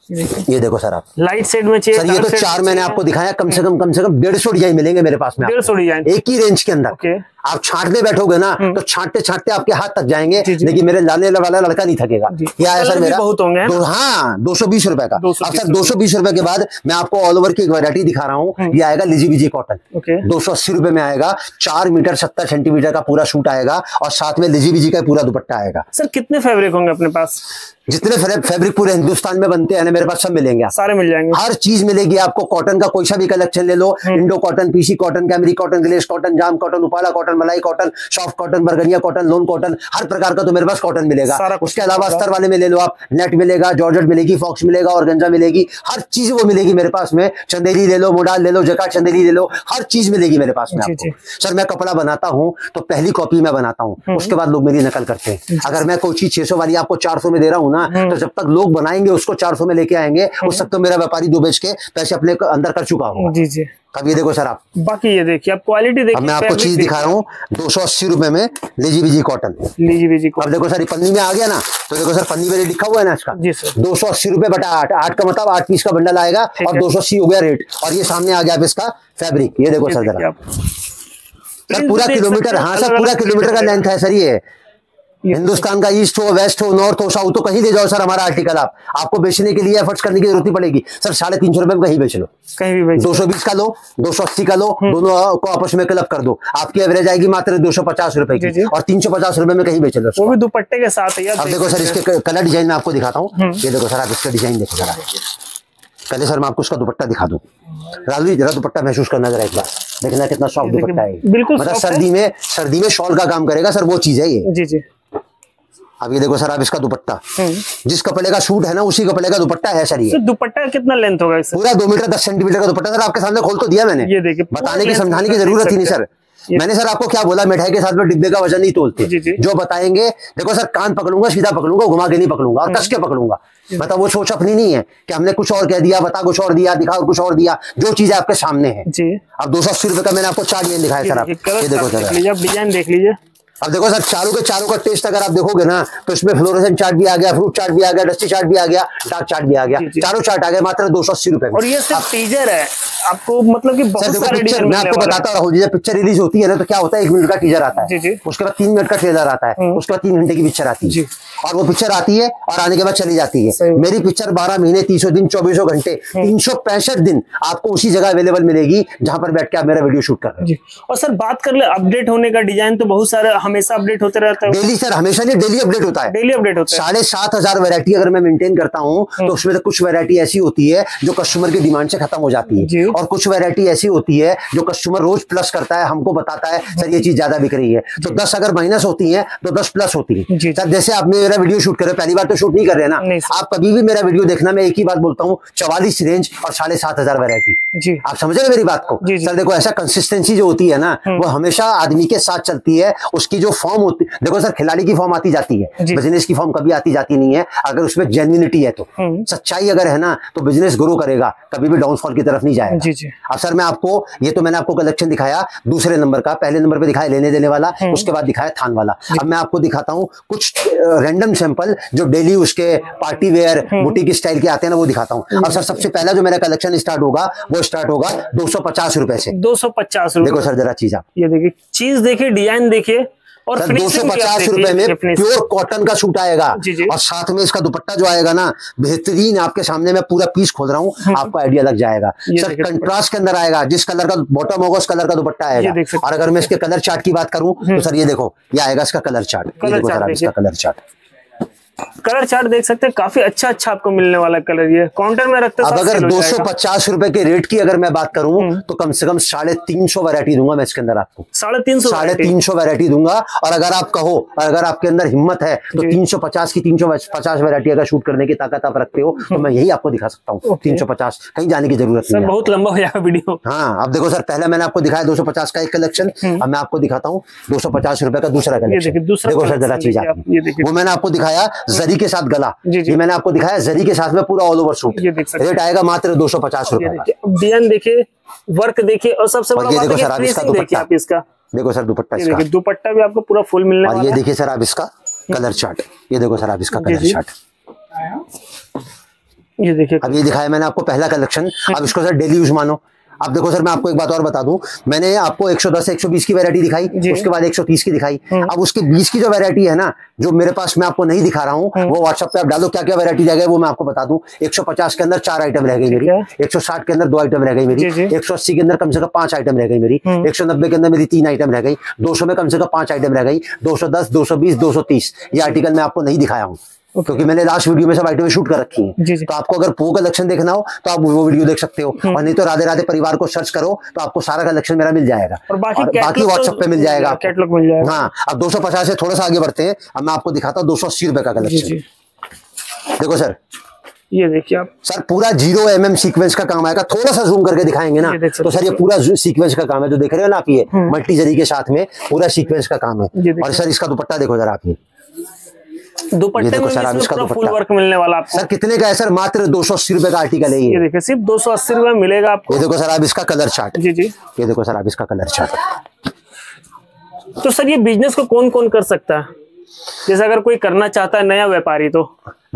ये देखो सर, आप लाइट शेड में चाहिए सर, ये तो 4 मैंने आपको दिखाया, कम से कम 150 डिजाइन मिलेंगे मेरे पास में, 150 डिजाइन एक ही रेंज के अंदर। आप छांटने बैठोगे ना तो छांटते छांटते आपके हाथ थक जाएंगे, लेकिन मेरे लाने वाला लड़का नहीं थकेगा। क्या है सर मेरा बहुत होंगे। हाँ 220 रुपए का। अब सर 220 रुपए के बाद मैं आपको ऑल ओवर की एक वैरायटी दिखा रहा हूँ। ये आएगा लिजी बिजी कॉटन, 280 रुपए में आएगा। 4 मीटर 70 सेंटीमीटर का पूरा सूट आएगा और साथ में लिजी बिजी का पूरा दुपट्टा आएगा। सर कितने फैब्रिक होंगे अपने पास? जितने फैब्रिक पूरे हिंदुस्तान में बनते हैं ना मेरे पास सब मिलेंगे, सारे मिल जाएंगे। हर चीज मिलेगी आपको। कॉटन का कोई सा भी कलेक्शन ले लो, इंडो कॉटन, पीसी कॉटन, कैमरी कॉटन, ग्लेस कॉटन, जाम कॉटन, उपाला कॉटन, मलाई कॉटन, सॉफ्ट कॉटन, बरगनिया कॉटन, लोन कॉटन, हर प्रकार का तो मेरे पास कॉटन मिलेगा। उसके अलावा अस्तर वाले में ले लो आप, नेट मिलेगा, जॉर्जेट मिलेगी, फॉक्स मिलेगा, ऑर्गेन्जा मिलेगी, हर चीज वो मिलेगी मेरे पास में। चंदेरी ले लो, मोडाल ले लो, जकार्ड चंदेरी ले लो, हर चीज मिलेगी मेरे पास में आपको। सर मैं कपड़ा बनाता हूँ तो पहली कॉपी मैं बनाता हूँ, उसके बाद लोग मेरी नकल करते हैं। अगर मैं कोई चीज 600 वाली आपको 400 में दे रहा हूँ ना, तो जब तक लोग बनाएंगे उसको 400 में लेके आएंगे, उस तक तो मेरा व्यापारी 2 बेच के पैसे अपने अंदर कर चुका होगा। जी जी। अब ये देखो सर आप, बाकी ये देखिए आप क्वालिटी देखिए। अब मैं आपको चीज दिखा रहा हूँ 280 रुपए में लिजी बिजी कॉटन। लिजी बिजी अब देखो सर, पन्नी में आ गया ना, तो देखो सर पन्नी में लिखा हुआ है ना इसका। जी सर। 280 रुपए बटा 8, 8 का मतलब 8 पीस का बंडल आएगा और 280 हो गया रेट। और ये सामने आ गया अब इसका फैब्रिक, ये देखो सर जरा, सर पूरा किलोमीटर, हाँ सर पूरा किलोमीटर का लेंथ है सर। ये हिंदुस्तान का ईस्ट हो, वेस्ट हो, नॉर्थ हो, साउथ हो, कहीं ले जाओ सर हमारा आर्टिकल। आपको बेचने के लिए एफर्ट्स करने की जरूरत नहीं पड़ेगी सर। 350 रुपए में कहीं बेच लो, कहीं भी बेच। 220 का लो, 280 का लो, दोनों को आपस में क्लब कर दो, आपकी एवरेज आएगी मात्र 250 रुपए की, और 350 रुपए में कहीं बेच लो, वो भी दुपट्टे के साथ है। अब देखो सर इसके कलर डिजाइन मैं आपको दिखाता हूँ। ये देखो सर, आप इसका डिजाइन देखो जरा। पहले सर मैं आपको इसका दुपट्टा दिखा दूं। राजू जरा दुपट्टा महसूस करना जरा एक बार, देखना कितना सॉफ्ट दुपट्टा है। बिल्कुल मतलब सर्दी में शॉल का काम करेगा सर, वो चीज है ये। जी जी। अब ये देखो सर, आप इसका दुपट्टा, जिस कपड़े का सूट है ना उसी कपड़े का दुपट्टा है सर। ये दुपट्टा कितना लेंथ होगा इससे? पूरा 2 मीटर 10 सेंटीमीटर का दुपट्टा सर, आपके सामने खोल तो दिया मैंने। ये देखिए, बताने की समझाने की जरूरत ही नहीं सर। मैंने सर आपको क्या बोला, मिठाई के साथ में डिब्बे का वजन नहीं तोलते। जो बताएंगे, देखो सर कान पकड़ूंगा, सीधा पकड़ूंगा, घुमा के नहीं पकड़ूंगा और कस के पकड़ूंगा। मतलब वो सोच अपनी नहीं है कि हमने कुछ और कह दिया, बता कुछ और दिया, दिखा कुछ और दिया। जो चीज आपके सामने है। अब 280 रुपए का मैंने आपको 4 डिजाइन दिखाया सर। आप ये देखो सर, डिजाइन देख लीजिए। अब देखो सर, चारों के चारों का टेस्ट अगर आप देखोगे ना तो इसमें फ्लोरेसेंट चार्ट भी आ गया, फ्रूट चार्ट भी आ गया, डस्टी चार्ट भी आ गया, डार्क चार्ट भी आ गया, चारों चार्ट आ गए मात्र 280 रुपए में। और ये सिर्फ टीजर है आपको, मतलब कि बहुत सारे पिक्चर मैं आपको बताता रहूं। जब पिक्चर रिलीज होती है ना तो क्या होता है, 1 मिनट का टीजर आता है, उसके बाद 3 मिनट का ट्रेलर आता है, उसके बाद 3 घंटे की पिक्चर आती है, और वो पिक्चर आती है और आने के बाद चली जाती है। मेरी पिक्चर 12 महीने 300 दिन 24 घंटे 365 दिन आपको उसी जगह अवेलेबल मिलेगी जहां पर बैठ के आप मेरा वीडियो शूट कर रहे हैं। और सर बात कर ले अपडेट होने का, डिजाइन तो बहुत सारे हमेशा अपडेट होते रहता है। डेली सर, हमेशा नहीं, डेली अपडेट होता है। डेली अपडेट होता है। 7,500 वैरायटी अगर मैं मेंटेन करता हूं तो उसमें से कुछ वैरायटी ऐसी होती है जो कस्टमर की डिमांड से खत्म हो जाती है, और कुछ वैरायटी ऐसी होती है जो कस्टमर रोज प्लस करता है, हमको बताता है सर ये चीज ज्यादा बिक रही है। तो 10 अगर माइनस होती है तो 10 प्लस होती है। सर जैसे आप मेरा वीडियो शूट कर रहे हो, पहली बार तो शूट नहीं कर रहे ना आप, कभी भी मेरा वीडियो देखना, मैं एक ही बात बोलता हूँ, 44 रेंज और 7,500 वैरायटी। आप समझ रहे मेरी बात को? सर देखो ऐसा कंसिस्टेंसी जो होती है ना वो हमेशा आदमी के साथ चलती है। उसकी जो फॉर्म होती, देखो सर खिलाड़ी की फॉर्म आती जाती है, बिजनेस की फॉर्म कभी आती जाती नहीं है। अगर उसमें जेन्युइनिटी है तो, सच्चाई अगर है ना तो बिजनेस ग्रो करेगा, कभी भी डाउनफॉल की तरफ नहीं जाएगा। अब सर मैं आपको, ये तो मैंने आपको कलेक्शन दिखाया दूसरे नंबर का, पहले नंबर पे दिखाया लेने देने वाला, उसके बाद दिखाया थान वाला। अब मैं आपको दिखाता हूँ कुछ रैंडम सैंपल जो डेली उसके पार्टी वेयर बुटीक स्टाइल के आते हैं ना, वो दिखाता हूँ। अब सर सबसे पहला जो मेरा कलेक्शन स्टार्ट होगा वो स्टार्ट होगा 250 रुपए से। 250 रुपए। देखो सर जरा चीज, आप ये देखिए, चीज देखिए, डिजाइन देखिए, और 250 रुपए में प्योर कॉटन का सूट आएगा। और साथ में इसका दुपट्टा जो आएगा ना बेहतरीन, आपके सामने मैं पूरा पीस खोल रहा हूँ, आपको आइडिया लग जाएगा। सर कंट्रास्ट के अंदर आएगा, जिस कलर का बॉटम होगा उस कलर का दुपट्टा आएगा। और अगर मैं इसके कलर चार्ट की बात करूं तो सर ये देखो, ये आएगा इसका कलर चार्ट। ये देखो सर इसका कलर चार्ट, कलर चार्ट देख सकते हैं, काफी अच्छा आपको मिलने वाला कलर। ये काउंटर में रखते अब अगर 250 रुपए के रेट की अगर मैं बात करूं तो कम से कम 350 वैरायटी दूंगा मैं इसके अंदर आपको। 350 वैरायटी दूंगा। और अगर आप कहो, अगर आपके अंदर हिम्मत है तो 350 की 350 वैरायटी अगर शूट करने की ताकत आप रखते हो तो मैं यही आपको दिखा सकता हूँ। 350, कहीं जाने की जरूरत नहीं है। बहुत लंबा हो जाएगा वीडियो। हाँ, अब देखो सर, पहले मैंने आपको दिखाया 250 का एक कलेक्शन, अब मैं आपको दिखाता हूँ 250 रुपए का दूसरा कलेक्शन। देखो सर जरा चीज आपकी, वो मैंने आपको दिखाया जरी के साथ गला, ये मैंने आपको दिखाया जरी के साथ में पूरा ऑल ओवर सूट। रेट आएगा मात्र 250 रुपए। डिजाइन देखिए, वर्क देखिए, और सबसे बड़ा बात है फिनिशिंग देखिए आप इसका। देखो सर दुपट्टा, इसका दुपट्टा भी आपको पूरा फुल मिलने वाला है। ये देखिए सर आप इसका कलर चार्ट, ये देखो सर आप इसका कलर चार्ट, ये देखिए। अब ये दिखाया मैंने आपको पहला कलेक्शन। अब इसको सर डेली यूज मानो। अब देखो सर, मैं आपको एक बात और बता दूं, मैंने आपको 110 से 120 की वैरायटी दिखाई, उसके बाद 130 की दिखाई। अब उसके 20 की जो वैरायटी है ना, जो मेरे पास मैं आपको नहीं दिखा रहा हूं, वो व्हाट्सएप पे आप डालो, क्या क्या वैरायटी रह गई वो मैं आपको बता दूं। 150 के अंदर 4 आइटम रह गई मेरी, 160 के अंदर 2 आइटम रह गई मेरी, 180 के अंदर कम से कम 5 आइटम रह गई मेरी, 190 के अंदर मेरी 3 आइटम रह गई, 200 में कम से कम 5 आइटम रह गई, 210, 220, 230 ये आर्टिकल मैं आपको नहीं दिखाया हूँ क्योंकि मैंने लास्ट वीडियो में सब आइटम शूट कर रखी हैं। तो आपको अगर वो कलेक्शन देखना हो तो आप वो वीडियो देख सकते हो, और नहीं तो राधे राधे परिवार को सर्च करो तो आपको सारा कलेक्शन मेरा मिल जाएगा, और बाकी व्हाट्सएप पे मिल जाएगा, कैटलॉग मिल जाएगा। हाँ, अब 250 से थोड़ा सा आगे बढ़ते हैं। अब मैं आपको दिखाता हूँ 280 रुपए का कलेक्शन। देखो सर, ये देखिए आप सर, पूरा 0 mm सीक्वेंस का काम आएगा। थोड़ा सा जूम करके दिखाएंगे ना तो सर ये पूरा सीक्वेंस का काम है, जो देख रहे हो ना आप, ये मल्टी जरी के साथ में पूरा सीक्वेंस का काम है। और सर इसका दुपट्टा देखो जरा आप, ये दुपट्टे में सर इसका फुल वर्क मिलने वाला आपको। सर कितने का है सर? मात्र 280 रुपए का आर्टिकल है ये देखिए, सिर्फ 280 रुपए मिलेगा आपको। ये देखो सर आप इसका कलर चार्ट, जी ये देखो सर आप इसका कलर चार्ट। तो सर ये बिजनेस को कौन कौन कर सकता है, जैसे अगर कोई करना चाहता है नया व्यापारी? तो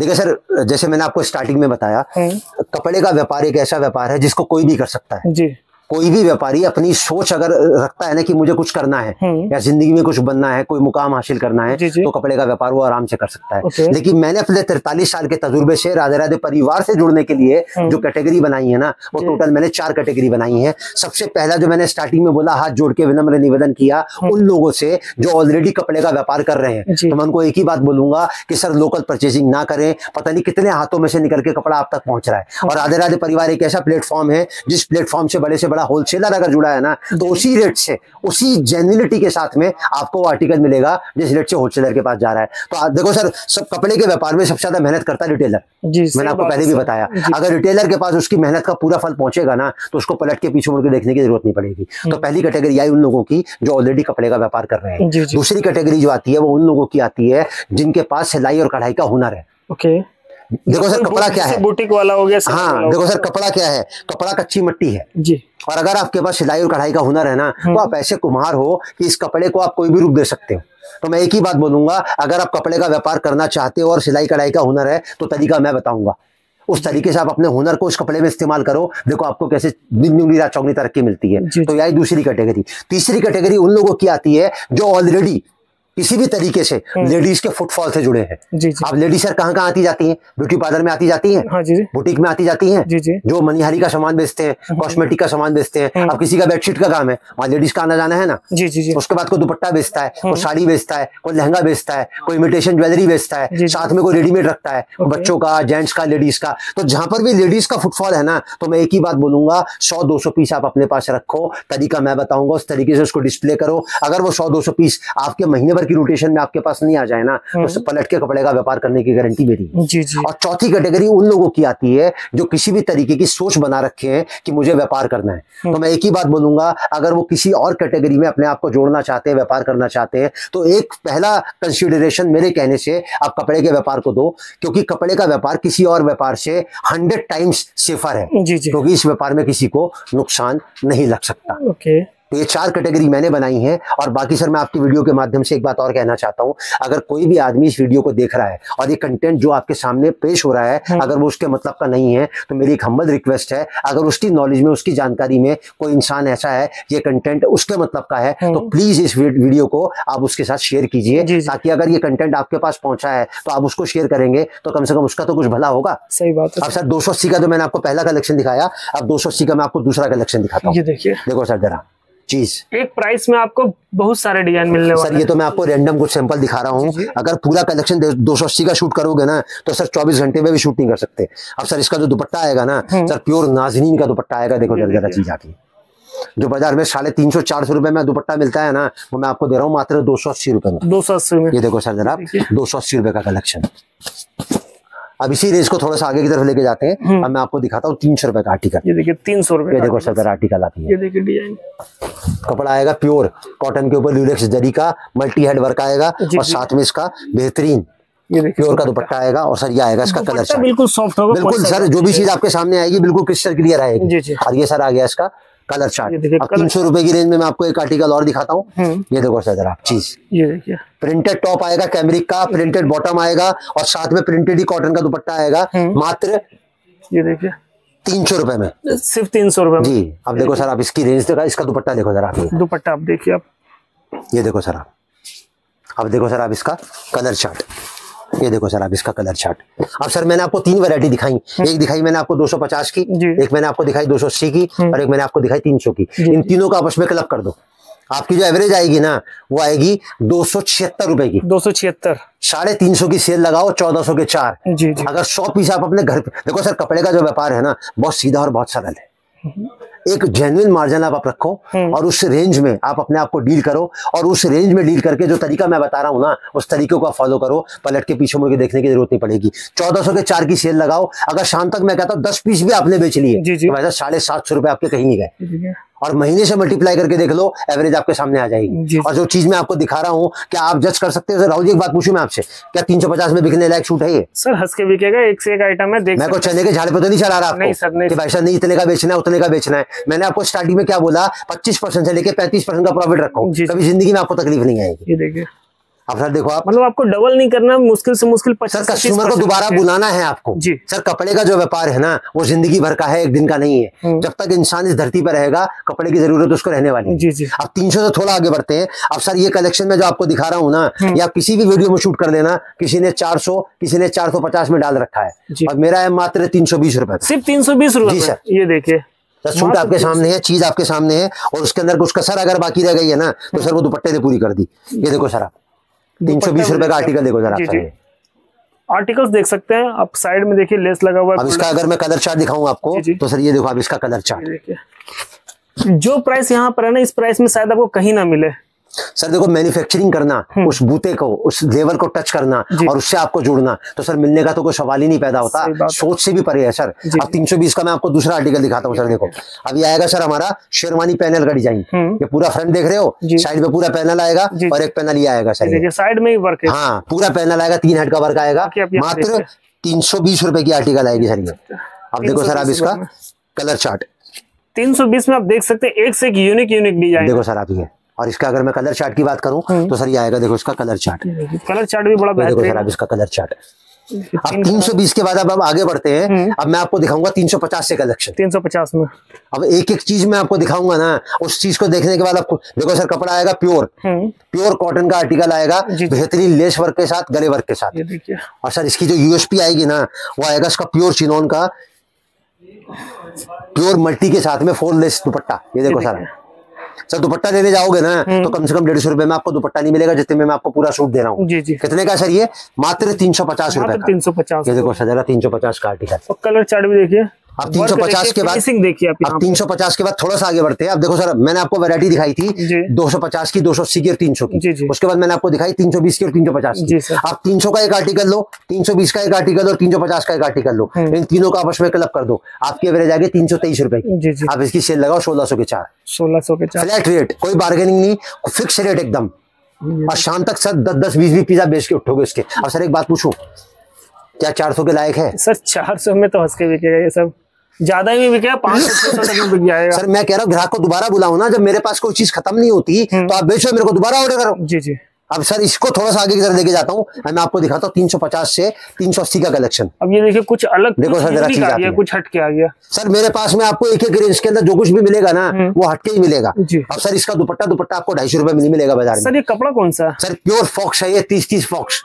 देखिए सर, जैसे मैंने आपको स्टार्टिंग में बताया, कपड़े का व्यापार एक ऐसा व्यापार है जिसको कोई भी कर सकता है जी। कोई भी व्यापारी अपनी सोच अगर रखता है ना कि मुझे कुछ करना है या जिंदगी में कुछ बनना है, कोई मुकाम हासिल करना है, तो कपड़े का व्यापार वो आराम से कर सकता है। लेकिन मैंने अपने 43 साल के तजुर्बे से राधे राधे परिवार से जुड़ने के लिए जो कैटेगरी बनाई है ना, वो टोटल मैंने 4 कैटेगरी बनाई है। सबसे पहला जो मैंने स्टार्टिंग में बोला, हाथ जोड़ के विनम्र निवेदन किया उन लोगों से जो ऑलरेडी कपड़े का व्यापार कर रहे हैं, तो मैं उनको एक ही बात बोलूंगा कि सर लोकल परचेसिंग ना करें, पता नहीं कितने हाथों में से निकल के कपड़ा आप तक पहुंच रहा है। और राधे राधे परिवार एक ऐसा प्लेटफॉर्म है जिस प्लेटफॉर्म से बड़े बड़ा होलसेलर अगर है ना, तो उसी रेट से, उसी जेन्युइनिटी के साथ में आपको वो आर्टिकल मिलेगा जिस रेट से होलसेलर के पास जा रहा है। तो देखो सर, सब कपड़े के व्यापार में सबसे ज्यादा मेहनत करता है रिटेलर। मैंने आपको पहले भी बताया, अगर रिटेलर के पास उसकी मेहनत का पूरा फल पहुंचेगा ना, तो उसको पलट के पीछे मुड़ के देखने की जरूरत नहीं पड़ेगी। तो पहली कैटेगरी आई उन लोगों की जो ऑलरेडी कपड़े का व्यापार कर रहे हैं। दूसरी कैटेगरी जो आती है वो उन लोगों की आती है जिनके पास सिलाई और कढ़ाई का हुनर है। ओके, देखो सर कपड़ा क्या है, बुटीक वाला हो गया। हाँ, देखो सर कपड़ा क्या है, कपड़ा कच्ची मिट्टी है जी। और अगर आपके पास सिलाई और कढ़ाई का हुनर है ना, तो आप ऐसे कुम्हार हो कि इस कपड़े को आप कोई भी रूप दे सकते हो। तो मैं एक ही बात बोलूंगा, अगर आप कपड़े का व्यापार करना चाहते हो और सिलाई कढ़ाई का हुनर है, तो तरीका मैं बताऊंगा, उस तरीके से आप अपने हुनर को इस कपड़े में इस्तेमाल करो। देखो आपको कैसे दिन रात चौगनी तरक्की मिलती है। तो यही दूसरी कैटेगरी। तीसरी कैटेगरी उन लोगों की आती है जो ऑलरेडी किसी भी तरीके से लेडीज के फुटफॉल से जुड़े हैं। आप लेडीज सर कहाँ आती जाती हैं? ब्यूटी पार्लर में आती जाती हैं, हाँ जी, बुटीक में आती जाती हैं, जो मनिहारी का सामान बेचते हैं, कॉस्मेटिक का सामान बेचते हैं। अब किसी का बेडशीट का काम है, वहाँ लेडीज का आना जाना है ना। उसके बाद कोई दुपट्टा बेचता है, कोई साड़ी बेचता है, कोई लहंगा बेचता है, कोई इमिटेशन ज्वेलरी बेचता है, साथ में कोई रेडीमेड रखता है, बच्चों का, जेंट्स का, लेडीज का। तो जहां पर भी लेडीज का फुटफॉल है ना, तो मैं एक ही बात बोलूंगा, 100-200 पीस आप अपने पास रखो। तरीका मैं बताऊंगा, उस तरीके से उसको डिस्प्ले करो। अगर वो 100-200 पीस आपके महीने भर की रोटेशन में आपके पास नहीं आ जाए ना, तो पलट के कपड़े का व्यापार करने की गारंटी मेरी है। और चौथी कैटेगरी उन लोगों की आती है जो किसी भी तरीके की सोच बना रखे हैं कि मुझे व्यापार करना है। तो मैं एक ही बात बोलूंगा, अगर वो किसी और कैटेगरी में अपने आप को जोड़ना चाहते हैं, व्यापार करना चाहते हैं, तो एक पहला कंसिडरेशन मेरे कहने से आप कपड़े के व्यापार को दो, क्योंकि कपड़े का व्यापार किसी और व्यापार से 100 टाइम्स सेफर है, क्योंकि इस व्यापार में किसी को नुकसान नहीं लग सकता। तो ये 4 कैटेगरी मैंने बनाई है। और बाकी सर मैं आपकी वीडियो के माध्यम से एक बात और कहना चाहता हूं, अगर कोई भी आदमी इस वीडियो को देख रहा है और ये कंटेंट जो आपके सामने पेश हो रहा है अगर वो उसके मतलब का नहीं है, तो मेरी एक हम्बल रिक्वेस्ट है, अगर उसकी नॉलेज में, उसकी जानकारी में कोई इंसान ऐसा है ये कंटेंट उसके मतलब का है, तो प्लीज इस वीडियो को आप उसके साथ शेयर कीजिए, ताकि अगर ये कंटेंट आपके पास पहुंचा है तो आप उसको शेयर करेंगे तो कम से कम उसका तो कुछ भला होगा। सही बात है। अब सर 280 का तो मैंने आपको पहला कलेक्शन दिखाया, अब 280 का मैं आपको दूसरा कलेक्शन दिखाता हूँ। देखो सर जरा, चीज। एक प्राइस में आपको बहुत सारे डिजाइन मिलने वाले सर ये तो मैं आपको रैंडम कुछ सैंपल दिखा रहा हूँ। अगर पूरा कलेक्शन 280 का शूट करोगे ना तो सर 24 घंटे में भी शूट नहीं कर सकते। अब सर इसका जो दुपट्टा आएगा ना सर प्योर नाजनीन का दुपट्टा आएगा। देखो जरा चीज आती, जो बाजार में 350-400 रुपए में दुपट्टा मिलता है ना, वो मैं आपको दे रहा हूँ मात्र 280 रुपए में। 280 में। ये देखो सर जरा 280 रुपए का कलेक्शन। अब इसी रेंज को थोड़ा सा आगे की तरफ लेके जाते हैं। अब मैं आपको दिखाता हूँ 300 रुपए का आर्टिकल। ये देखिए 300 रुपए। ये देखो सर जरा आर्टिकल आती है। ये देखिए डिजाइन, कपड़ा आएगा प्योर कॉटन के ऊपर ल्यूलेक्स जरी का मल्टी हेड वर्क आएगा और साथ में इसका बेहतरीन प्योर का दुपट्टा आएगा। और सर ये आएगा इसका कलर चार्ट, बिल्कुल सॉफ्ट होगा। बिल्कुल सर जो भी चीज आपके सामने आएगी बिल्कुल क्रिस्टल क्लियर आएगी। और ये सर आ गया इसका कलर चार्ट। अब 300 रुपए की रेंज में मैं आपको एक आर्टिकल और दिखाता हूँ। ये देखो सर जरा चीज, ये देखिए प्रिंटेड टॉप आएगा कैमरिक का, प्रिंटेड बॉटम आएगा और साथ में प्रिंटेड ही कॉटन का दुपट्टा आएगा मात्र ये देखिए 300 रुपए में, सिर्फ 300 रुपए में जी। अब देखो सर आप इसकी रेंज देखा, इसका दुपट्टा देखो जरा, दुपट्टा आप देखिए आप, ये देखो सर आप, अब देखो सर आप इसका कलर चार्ट, ये देखो सर आप इसका कलर चार्ट। अब सर मैंने आपको 3 वैरायटी दिखाई, एक दिखाई मैंने आपको 250 की, एक मैंने आपको दिखाई 280 की और एक मैंने आपको दिखाई 300 की। इन तीनों का आपस में क्लब कर दो, आपकी जो एवरेज आएगी ना वो आएगी 276 रुपए की। 276, 350 की सेल लगाओ 1400 के 4। अगर 100 पीस आप अपने घर पे देखो सर, कपड़े का जो व्यापार है ना बहुत सीधा और बहुत सरल है। एक जेन्युइन मार्जिन आप रखो और उस रेंज में आप अपने आप को डील करो और उस रेंज में डील करके जो तरीका मैं बता रहा हूं ना उस तरीके को आप फॉलो करो, पलट के पीछे मुड़ के देखने की जरूरत नहीं पड़ेगी। 1400 के 4 की सेल लगाओ, अगर शाम तक मैं कहता हूँ 10 पीस भी आपने बेच लिए तो वैसे 750 रुपए आपके कहीं नहीं गए। और महीने से मल्टीप्लाई करके देख लो, एवरेज आपके सामने आ जाएगी। और जो चीज मैं आपको दिखा रहा हूँ क्या आप जज कर सकते हो? राहुल जी एक बात पूछूं मैं आपसे, क्या 350 में बिकने लायक सूट है ये? सर हंस के बिकेगा, एक से एक आइटम है। देख मैं को चने के झाड़ पे तो नहीं चला रहा आपको, नहीं सर, नहीं कि भाई साहब नहीं इतने का बेचना है उतने का बेचना है। मैंने आपको स्टार्टिंग में क्या बोला, 25% से लेके 35% का प्रॉफिट रखो, कभी जिंदगी में आपको तकलीफ नहीं आएगी। ये देखिए अब सर देखो आप, मतलब आपको डबल नहीं करना, मुश्किल से मुश्किल 50। सर कस्टमर को दोबारा बुलाना है आपको जी। सर कपड़े का जो व्यापार है ना वो जिंदगी भर का है, एक दिन का नहीं है। जब तक इंसान इस धरती पर रहेगा कपड़े की जरूरत उसको रहने वाली है। जी जी। अब 300 से थोड़ा आगे बढ़ते हैं। अब सर ये कलेक्शन में जो आपको दिखा रहा हूँ ना, या किसी भी वीडियो में शूट कर लेना, किसी ने 400 किसी ने 450 में डाल रखा है और मेरा है मात्र 320 रुपए, सिर्फ 320 रुपए। जी सर ये देखिए सूट आपके सामने है, चीज आपके सामने है और उसके अंदर कुछ कसर अगर बाकी रह गई है ना तो सर वो दुपट्टे ने पूरी कर दी। ये देखो सर आप 320 रुपए का आर्टिकल देखो जरा, आर्टिकल्स देख सकते हैं आप, साइड में देखिए लेस लगा हुआ है। अब इसका अगर मैं कलर चार्ट दिखाऊं आपको तो सर ये देखो आप इसका कलर चार्ट, जो प्राइस यहाँ पर है ना इस प्राइस में शायद आपको कहीं ना मिले। सर देखो मैन्युफैक्चरिंग करना, उस बूते को उस लेवल को टच करना और उससे आपको जुड़ना, तो सर मिलने का तो कोई सवाल ही नहीं पैदा होता, सोच से भी परे है सर। अब 320 का मैं आपको दूसरा आर्टिकल दिखाता हूँ। सर देखो अब ये आएगा सर हमारा शेरवानी पैनल का डिजाइन, ये पूरा फ्रंट देख रहे हो, साइड में पूरा पैनल आएगा और एक पैनल ये आएगा सर साइड में ही वर्क है। हाँ पूरा पैनल आएगा, 3 हेड का वर्क आएगा, मात्र 320 रुपए की आर्टिकल आएगी सर ये। अब देखो सर आप इसका कलर चार्ट 320 में आप देख सकते हैं, एक से एक यूनिक डिजाइन देखो सर आप ये। और इसका अगर मैं कलर चार्ट की बात करूं तो सर ये आएगा, देखो इसका कलर चार्ट, कलर चार्ट भी बड़ा बेहतरीन। देखो सर आप इसका कलर चार्ट। अब 320 के बाद अब आगे बढ़ते हैं। अब मैं आपको दिखाऊंगा 350 से कलेक्शन। 350 में अब एक एक चीज मैं आपको दिखाऊंगा ना, उस चीज को देखने के बाद आपको देखो सर कपड़ा आएगा प्योर कॉटन का आर्टिकल आएगा, बेहतरीन लेस वर्क के साथ, गले वर्क के साथ। ये देखिए और सर इसकी जो यूएसपी आएगी ना वो आएगा इसका प्योर चिनोन का प्योर मल्टी के साथ में 4 लेस दुपट्टा। ये देखो सर दुपट्टा लेने जाओगे ना तो कम से कम 150 रुपए में आपको दुपट्टा नहीं मिलेगा जितने में मैं आपको पूरा सूट दे रहा हूँ। जी जी। कितने का सर ये? मात्र 350 रुपए का। 350। ये देखो सर 350 का आर्टिकल। कलर चार्ट भी देखिए। अब 350 के बाद देखिए अब 350 के बाद थोड़ा सा आगे बढ़ते हैं। अब देखो सर मैंने आपको वैरायटी दिखाई थी 250 की, 280 की और 300 की। उसके बाद मैंने आपको दिखाई 320 की और 350 की। आप 300 का एक आर्टिकल लो, 320 का एक आर्टिकल और 350 का एक आर्टिकल लो, इन तीनों का आपस में क्लब कर दो, आपकी एवरेज आएगी 323 रुपए की। आप इसकी सेल लगाओ 1600 के 4। 1600 के 4 फ्लैट रेट, कोई बार्गेनिंग नहीं, फिक्स रेट एकदम। और शाम तक सर 10-10, 20-20 पीस बेच के उठोगे इसके। अब सर एक बात पूछूं, क्या 400 के लायक है? सर 400 में तो हंस के बिकेगा ये सब, ज्यादा ही बिकेगा, 500 तक में बिक जाएगा। सर मैं कह रहा हूँ ग्राहक को दोबारा बुलाओ ना, जब मेरे पास कोई चीज खत्म नहीं होती तो आप बेचो, मेरे को दोबारा ऑर्डर करो। जी जी। अब सर इसको थोड़ा सा आगे की तरफ लेके जाता हूँ, मैं आपको दिखाता हूँ 350 से 380 का कलेक्शन। अब ये देखिए कुछ अलग, देखो सर जरा चीज आ गया, कुछ हटके आ गया। सर मेरे पास में आपको एक रेंज के अंदर जो कुछ भी मिलेगा ना वो हटके ही मिलेगा। अब सर इसका दुपट्टा आपको 250 रुपए में नहीं मिलेगा बाजार में। सर ये कपड़ा कौन सा? सर प्योर फॉक्स है ये, 30 फॉक्स।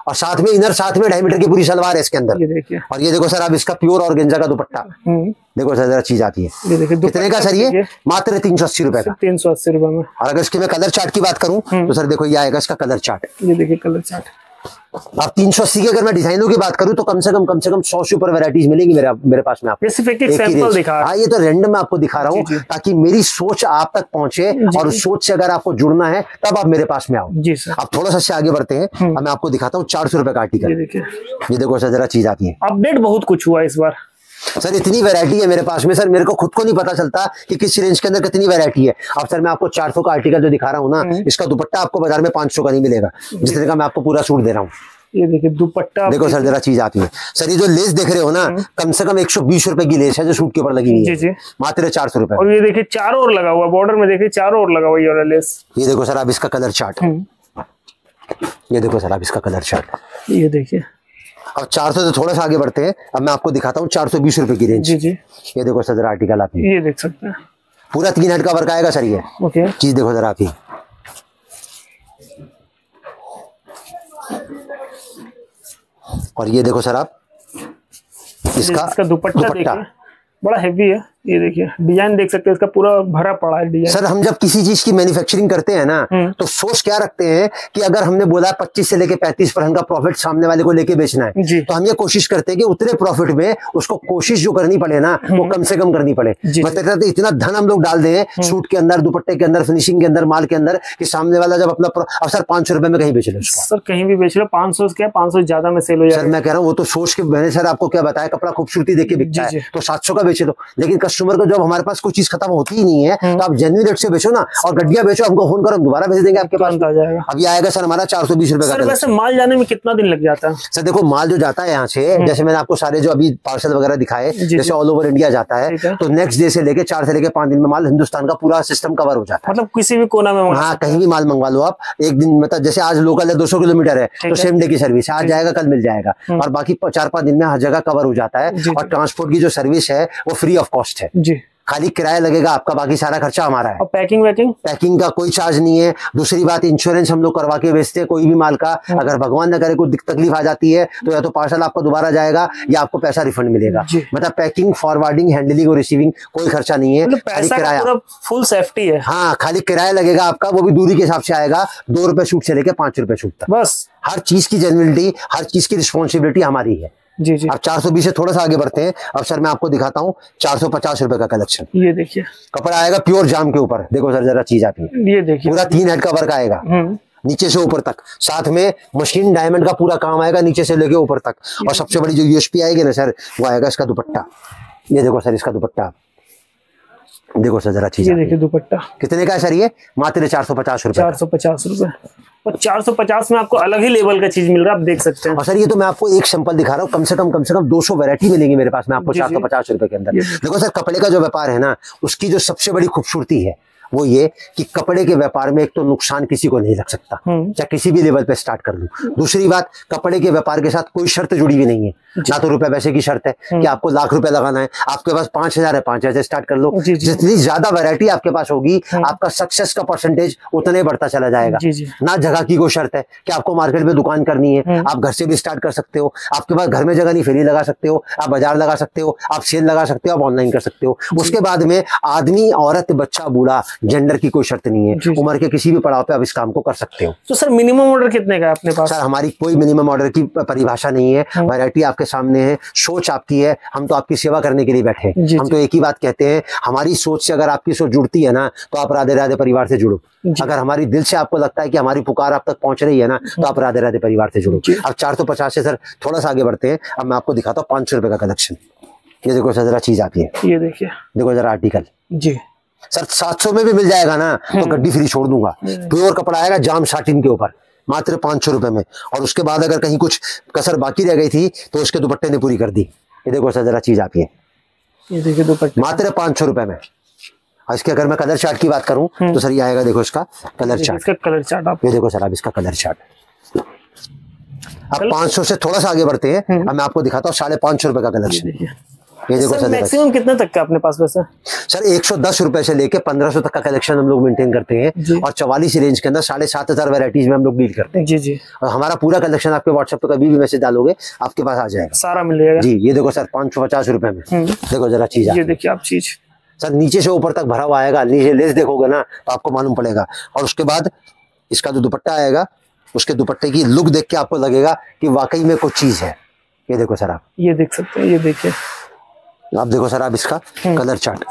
और साथ में इनर, साथ में 2.5 मीटर की पूरी सलवार है इसके अंदर। ये देखिए, और ये देखो सर आप इसका प्योर ऑर्गेन्जा का दुपट्टा, देखो सर जरा चीज आती है। ये देखिए कितने का सर ये? मात्र 380 रुपए का, 380 रुपए में। और अगर इसके मैं कलर चार्ट की बात करूं तो सर देखो ये आएगा इसका कलर चार्ट। ये देखिए कलर चार्ट। अब 380 की अगर मैं डिजाइनों की बात करूं तो कम से कम 100 से ऊपर वैरायटीज मिलेंगी मेरे पास में आपको। सिर्फ एक सैंपल दिखा, हाँ ये तो रैंडम मैं आपको दिखा रहा हूँ ताकि मेरी सोच आप तक पहुंचे, और उस सोच से अगर आपको जुड़ना है तब आप मेरे पास में आओ जी सर। आप थोड़ा सा से आगे बढ़ते हैं, अब मैं आपको दिखाता हूँ 400 रुपए का आर्टिकल। ये देखो सर जरा चीज आती है, अपडेट बहुत कुछ हुआ इस बार सर। इतनी वैरायटी है मेरे पास में सर, मेरे को खुद को नहीं पता चलता कि किस रेंज के अंदर कितनी वैरायटी है। अब सर मैं आपको 400 का आर्टिकल जो दिखा रहा हूँ ना, इसका दुपट्टा आपको बाजार में 500 का नहीं मिलेगा, जितने का मैं आपको पूरा सूट दे रहा हूँ। ये देखिए दुपट्टा, देखो सर जरा चीज आती है सर। ये जो लेस देख रहे हो ना, कम से कम 120 रुपए की लेस है जो सूट के ऊपर लगी हुई है, मात्र 400 रुपए। और ये देखिए चारों ओर लगा हुआ, बॉर्डर में देखिए चारों ओर लगा हुआ ये वाला लेस। ये देखो सर आप इसका कलर चार्ट, ये देखो सर आप इसका कलर चार्ट, ये देखिए। अब 400 से थोड़ा सा आगे बढ़ते हैं, अब मैं आपको दिखाता हूँ 420 रुपए की रेंज। जी। ये देखो सर जरा आर्टिकल आप ये देख सकते हैं, पूरा 3 हेड का वर्क आएगा सर। ये ओके चीज देखो जरा आप ही, और ये देखो सर आप इसका दुपट्टा देखिए, बड़ा हेवी है। ये देखिए डिजाइन देख सकते हैं, इसका पूरा भरा पड़ा है डिजाइन। सर हम जब किसी चीज की मैन्युफैक्चरिंग करते हैं ना, तो सोच क्या रखते हैं कि अगर हमने बोला 25 से लेके 35% का प्रॉफिट सामने वाले को लेके बेचना है, तो हम ये कोशिश करते हैं कि उतने प्रॉफिट में उसको कोशिश जो करनी पड़े ना वो कम से कम करनी पड़े। मतलब इतना धन हम लोग डाल दें सूट के अंदर, दुपट्टे के अंदर, फिनिशिंग के अंदर, माल के अंदर, कि सामने वाला जब अपना अब सर 500 रुपए में कहीं बेच लो सर, कहीं भी बेच लो 500 क्या 500 ज्यादा में सेल हो जाएगा। सर मैं कह रहा हूँ वो तो सोच के, मैंने सर आपको क्या बताया, कपड़ा खूबसूरती देख के बिकता है तो 700 का बेचे दो, लेकिन कस्टमर को जब हमारे पास कोई चीज खत्म होती ही नहीं है तो आप जेन्युइन रेट से बेचो ना, और गड्डिया बेचो, हमको फोन करो, हम दोबारा भेज देंगे आपके पास। अभी आएगा सर हमारा 420 रुपए का। वैसे माल जाने में कितना दिन लग जाता है सर? देखो माल जो जाता है यहाँ से, जैसे मैंने आपको सारे जो अभी पार्सल वगैरह दिखाए, जैसे ऑल ओवर इंडिया जाता है, तो नेक्स्ट डे से लेके 4 से लेके 5 दिन में माल हिंदुस्तान का पूरा सिस्टम कवर हो जाता है। मतलब किसी भी कोना में, हाँ कहीं भी माल मंगवा लो आप एक दिन, मतलब जैसे आज लोकल है 200 किलोमीटर है तो सेम डे की सर्विस है, आज जाएगा कल मिल जाएगा, और बाकी 4-5 दिन में हर जगह कवर हो जाता है। और ट्रांसपोर्ट की जो सर्विस है वो फ्री ऑफ कॉस्ट है जी, खाली किराया लगेगा आपका, बाकी सारा खर्चा हमारा है। और पैकिंग का कोई चार्ज नहीं है। दूसरी बात, इंश्योरेंस हम लोग करवा के बेचते हैं कोई भी माल का, अगर भगवान न करे कोई तकलीफ आ जाती है तो या तो पार्सल आपको दोबारा जाएगा या आपको पैसा रिफंड मिलेगा। मतलब पैकिंग, फॉरवर्डिंग, हैंडलिंग और रिसीविंग कोई खर्चा नहीं है, खाली किराया, फुल सेफ्टी है। हाँ खाली किराया लगेगा आपका, वो भी दूरी के हिसाब से आएगा, 2 रुपए सूट से लेके 5 रुपए सूट तक, बस। हर चीज की जेन्युइनिटी, हर चीज की रिस्पॉन्सिबिलिटी हमारी है जी। अब 420 से थोड़ा सा आगे बढ़ते हैं, अब सर मैं आपको दिखाता हूँ 450 रुपए का कलेक्शन। ये देखिए कपड़ा आएगा प्योर जाम के ऊपर, देखो सर जरा चीज आती है, ये देखिए पूरा 3 हेड का वर्क आएगा नीचे से ऊपर तक, साथ में मशीन डायमंड का पूरा काम आएगा नीचे से लेके ऊपर तक, और सबसे बड़ी जो यूएसपी आएगी ना सर वो आएगा इसका दुपट्टा। ये देखो सर इसका दुपट्टा, देखो सर जरा चीज, ये देखिए दुपट्टा कितने का है सर? ये मात्र 450 रुपए। 450 रुपए, और 450 में आपको अलग ही लेवल का चीज मिल रहा है, आप देख सकते हैं। और सर ये तो मैं आपको एक सैंपल दिखा रहा हूँ, कम से कम 200 वैरायटी मिलेंगी मेरे पास में आपको 450 रुपए के अंदर। देखो सर कपड़े का जो व्यापार है ना, उसकी जो सबसे बड़ी खूबसूरती है वो ये कि कपड़े के व्यापार में एक तो नुकसान किसी को नहीं लग सकता, चाहे किसी भी लेवल पे स्टार्ट कर लूं। दूसरी बात, कपड़े के व्यापार के साथ कोई शर्त जुड़ी हुई नहीं है, ना तो रुपए पैसे की शर्त है कि आपको लाख रुपए लगाना है, आपके पास 5000 है 5000 से स्टार्ट कर लो। जितनी ज्यादा वैरायटी आपके पास होगी, आपका सक्सेस का परसेंटेज उतना ही बढ़ता चला जाएगा। ना जगह की कोई शर्त है कि आपको मार्केट में दुकान करनी है, आप घर से भी स्टार्ट कर सकते हो, आपके पास घर में जगह नहीं, फेरी लगा सकते हो, आप बाजार लगा सकते हो, आप सेल लगा सकते हो, आप ऑनलाइन कर सकते हो। उसके बाद में आदमी, औरत, बच्चा, बूढ़ा, जेंडर की कोई शर्त नहीं है, उम्र के किसी भी पड़ाव पे आप इस काम को कर सकते हो। तो सर मिनिमम ऑर्डर कितने का है अपने पास? सर हमारी कोई मिनिमम ऑर्डर की परिभाषा नहीं है, वैरायटी आपके सामने है, सोच आपकी है, हम तो आपकी सेवा करने के लिए बैठे हैं। हम तो एक ही बात कहते हैं, हमारी सोच से अगर आपकी सोच जुड़ती है ना तो आप राधे राधे परिवार से जुड़ो। अगर हमारी दिल से आपको लगता है कि हमारी पुकार आप तक पहुंच रही है ना तो आप राधे राधे परिवार से जुड़ो। अब 450 से सर थोड़ा सा आगे बढ़ते हैं, अब मैं आपको दिखाता हूँ 500 रुपए का कलेक्शन। ये देखो सर जरा चीज आती है, ये देखिए, देखो जरा आर्टिकल जी। सर 700 में भी मिल जाएगा ना तो गड्डी फ्री छोड़ दूंगा। प्योर कपड़ा आएगा जाम साटिन के ऊपर, मात्र 500 रुपए में। और उसके बाद अगर कहीं कुछ कसर बाकी रह गई थी तो उसके दुपट्टे ने पूरी कर दी। ये देखो सर जरा चीज आती है, ये देखिए दुपट्टे मात्र 500 रुपए में। और इसके अगर मैं कलर चार्ट की बात करूं तो सर ये आएगा, देखो इसका कलर चार्ट, इसका कलर चार्ट आप ये देखो सर, अब इसका कलर चार्ट। अब 500 से थोड़ा सा आगे बढ़ते हैं, अब मैं आपको दिखाता हूँ 550 रुपए का कलेक्शन। ये देखो सर, मैक्सिमम कितने तक का अपने पास वैसे? सर 110 रुपए से लेके 1500 तक का कलेक्शन हम लोग मेंटेन करते हैं और 44 रेंज के अंदर 7500 वैरायटीज में हम लोग डील करते हैं। जी जी। और हमारा पूरा कलेक्शन आपके व्हाट्सएप पे कभी भी मैसेज डालोगे आपके पास आ जाएगा, सारा मिल जाएगा जी। ये देखो सर 550 रुपए में, देखो जरा चीज, ये देखिए आप चीज सर नीचे से ऊपर तक भरा हुआ आएगा, नीचे लेस देखोगे ना तो आपको मालूम पड़ेगा। और उसके बाद इसका जो दुपट्टा आएगा, उसके दुपट्टे की लुक देख के आपको लगेगा कि वाकई में कुछ चीज है। ये देखो सर, आप ये देख सकते हैं, ये देखिए आप देखो सर, आप इसका कलर चार्ट।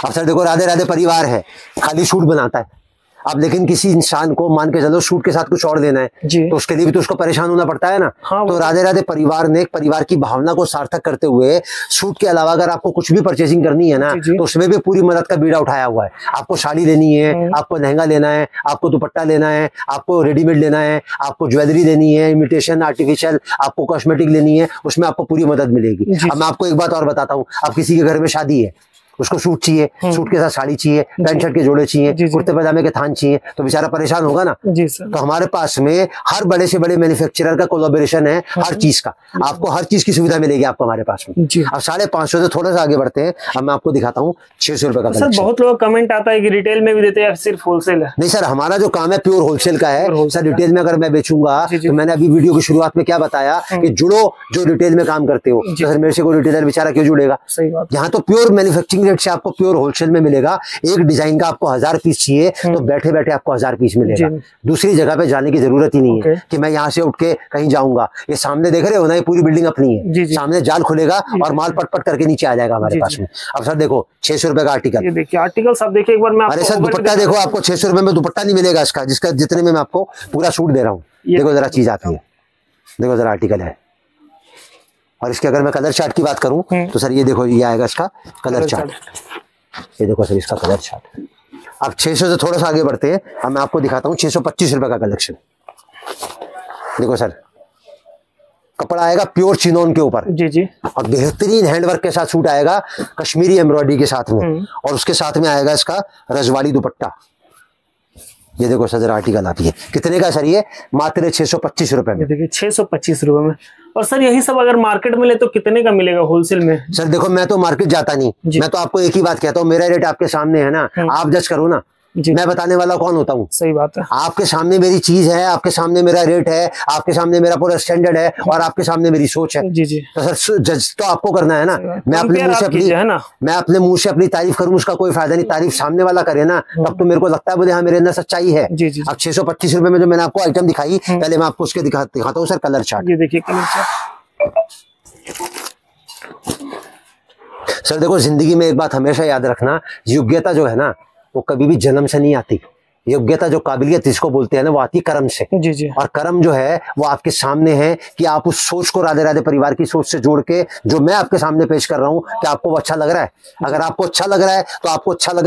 अब सर देखो, राधे राधे परिवार है, खाली सूट बनाता है अब, लेकिन किसी इंसान को मान के चलो सूट के साथ कुछ और देना है तो उसके लिए भी तो उसको परेशान होना पड़ता है ना। हाँ, तो राधे राधे परिवार ने परिवार की भावना को सार्थक करते हुए सूट के अलावा अगर आपको कुछ भी परचेसिंग करनी है ना तो उसमें भी पूरी मदद का बीड़ा उठाया हुआ है। आपको साड़ी लेनी है, आपको लहंगा लेना है, आपको दुपट्टा लेना है, आपको रेडीमेड लेना है, आपको ज्वेलरी लेनी है, इमिटेशन आर्टिफिशियल, आपको कॉस्मेटिक लेनी है, उसमें आपको पूरी मदद मिलेगी। अब मैं आपको एक बात और बताता हूँ, अब किसी के घर में शादी है, उसको सूट चाहिए, सूट के साथ साड़ी चाहिए, पैंट शर्ट के जोड़े चाहिए, कुर्ते पजामे के थान चाहिए, तो बेचारा परेशान होगा ना जी सर। तो हमारे पास में हर बड़े से बड़े मैन्युफैक्चरर का कोलैबोरेशन है, हर चीज का आपको हर चीज की सुविधा मिलेगी आपको हमारे पास में। अब 550 से थोड़ा सा आगे बढ़ते हैं, अब मैं आपको दिखाता हूँ 600 रुपए का। सर बहुत लोग कमेंट आता है कि रिटेल में भी देते हैं या सिर्फ होलसेल है? नहीं सर, हमारा जो काम है प्योर होलसेल का है सर। रिटेल में अगर मैं बेचूंगा तो मैंने अभी वीडियो की शुरुआत में क्या बताया कि जुड़ो जो रिटेल में काम करते हो, तो सर मेरे से कोई रिटेलर बेचारा क्यों जुड़ेगा? सही बात। यहाँ तो प्योर मैन्युफैक्चरिंग रेट से आपको प्योर होलसेल में मिलेगा। एक डिजाइन का आपको 1000 पीस चाहिए तो बैठे बैठे आपको 1000 पीस मिलेगा। दूसरी जगह पे जाने की जरूरत ही नहीं है कि मैं यहाँ से उठ के कहीं जाऊंगा। ये सामने देख रहे हो ना, ये पूरी बिल्डिंग अपनी है, सामने जाल खुलेगा और माल पट करके नीचे आ जाएगा हमारे पास में। अब सर देखो 600 रुपए का आर्टिकल, ये देखिए आर्टिकल सब देखिए एक बार मैं। अरे सर दुपट्टा देखो, आपको 600 रुपए में दुपट्टा नहीं मिलेगा इसका, जिसका जितने में मैं आपको पूरा सूट दे रहा हूँ। देखो जरा चीज आती है, देखो जरा आर्टिकल है। और इसके अगर मैं कलर चार्ट की बात करूं तो सर ये देखो, ये आएगा इसका कलर चार्ट। ये देखो सर इसका कलर चार्ट। अब 600 से थोड़ा सा आगे बढ़ते हैं, अब मैं आपको दिखाता हूँ 625 रुपए का कलेक्शन। देखो सर, कपड़ा आएगा प्योर चिनोन के ऊपर, जी जी, और बेहतरीन हैंडवर्क के साथ सूट आएगा, कश्मीरी एम्ब्रॉयडरी के साथ में, और उसके साथ में आएगा इसका रजवाड़ी दुपट्टा। ये देखो सर जरा आर्टिकल आती है, कितने का सर? ये मात्र 625 रुपए में। देखिए 625 रुपए में। और सर यही सब अगर मार्केट में ले तो कितने का मिलेगा होलसेल में? सर देखो, मैं तो मार्केट जाता नहीं, मैं तो आपको एक ही बात कहता हूँ, मेरा रेट आपके सामने है ना, आप जज करो ना। मैं बताने वाला कौन होता हूँ? सही बात है। आपके सामने मेरी चीज है, आपके सामने मेरा रेट है, आपके सामने मेरा पूरा स्टैंडर्ड है, और आपके सामने मेरी सोच है। जी जी। तो सर जज तो आपको करना है ना। मैं अपने मुंह से अपनी तारीफ करूं, उसका कोई फायदा नहीं। तारीफ सामने वाला करे ना, तब तो मेरे को लगता है बोले हाँ मेरे अंदर सच्चाई है। अब 625 रुपए में जो मैंने आपको आइटम दिखाई, पहले मैं आपको उसके दिखाता हूँ सर कलर चार्ट। ये देखिए कलर चार्ट। सर देखो, जिंदगी में एक बात हमेशा याद रखना, योग्यता जो है ना वो कभी भी जन्म से नहीं आती। योग्यता जो काबिलियत जिसको बोलते हैं ना, वो आती कर्म से। जी जी। और कर्म जो है वो आपके सामने है कि आप उस सोच को राधे राधे परिवार की सोच से जोड़ के जो मैं आपके सामने पेश कर रहा हूँ, कि आपको वो अच्छा लग रहा है। अगर आपको अच्छा लग रहा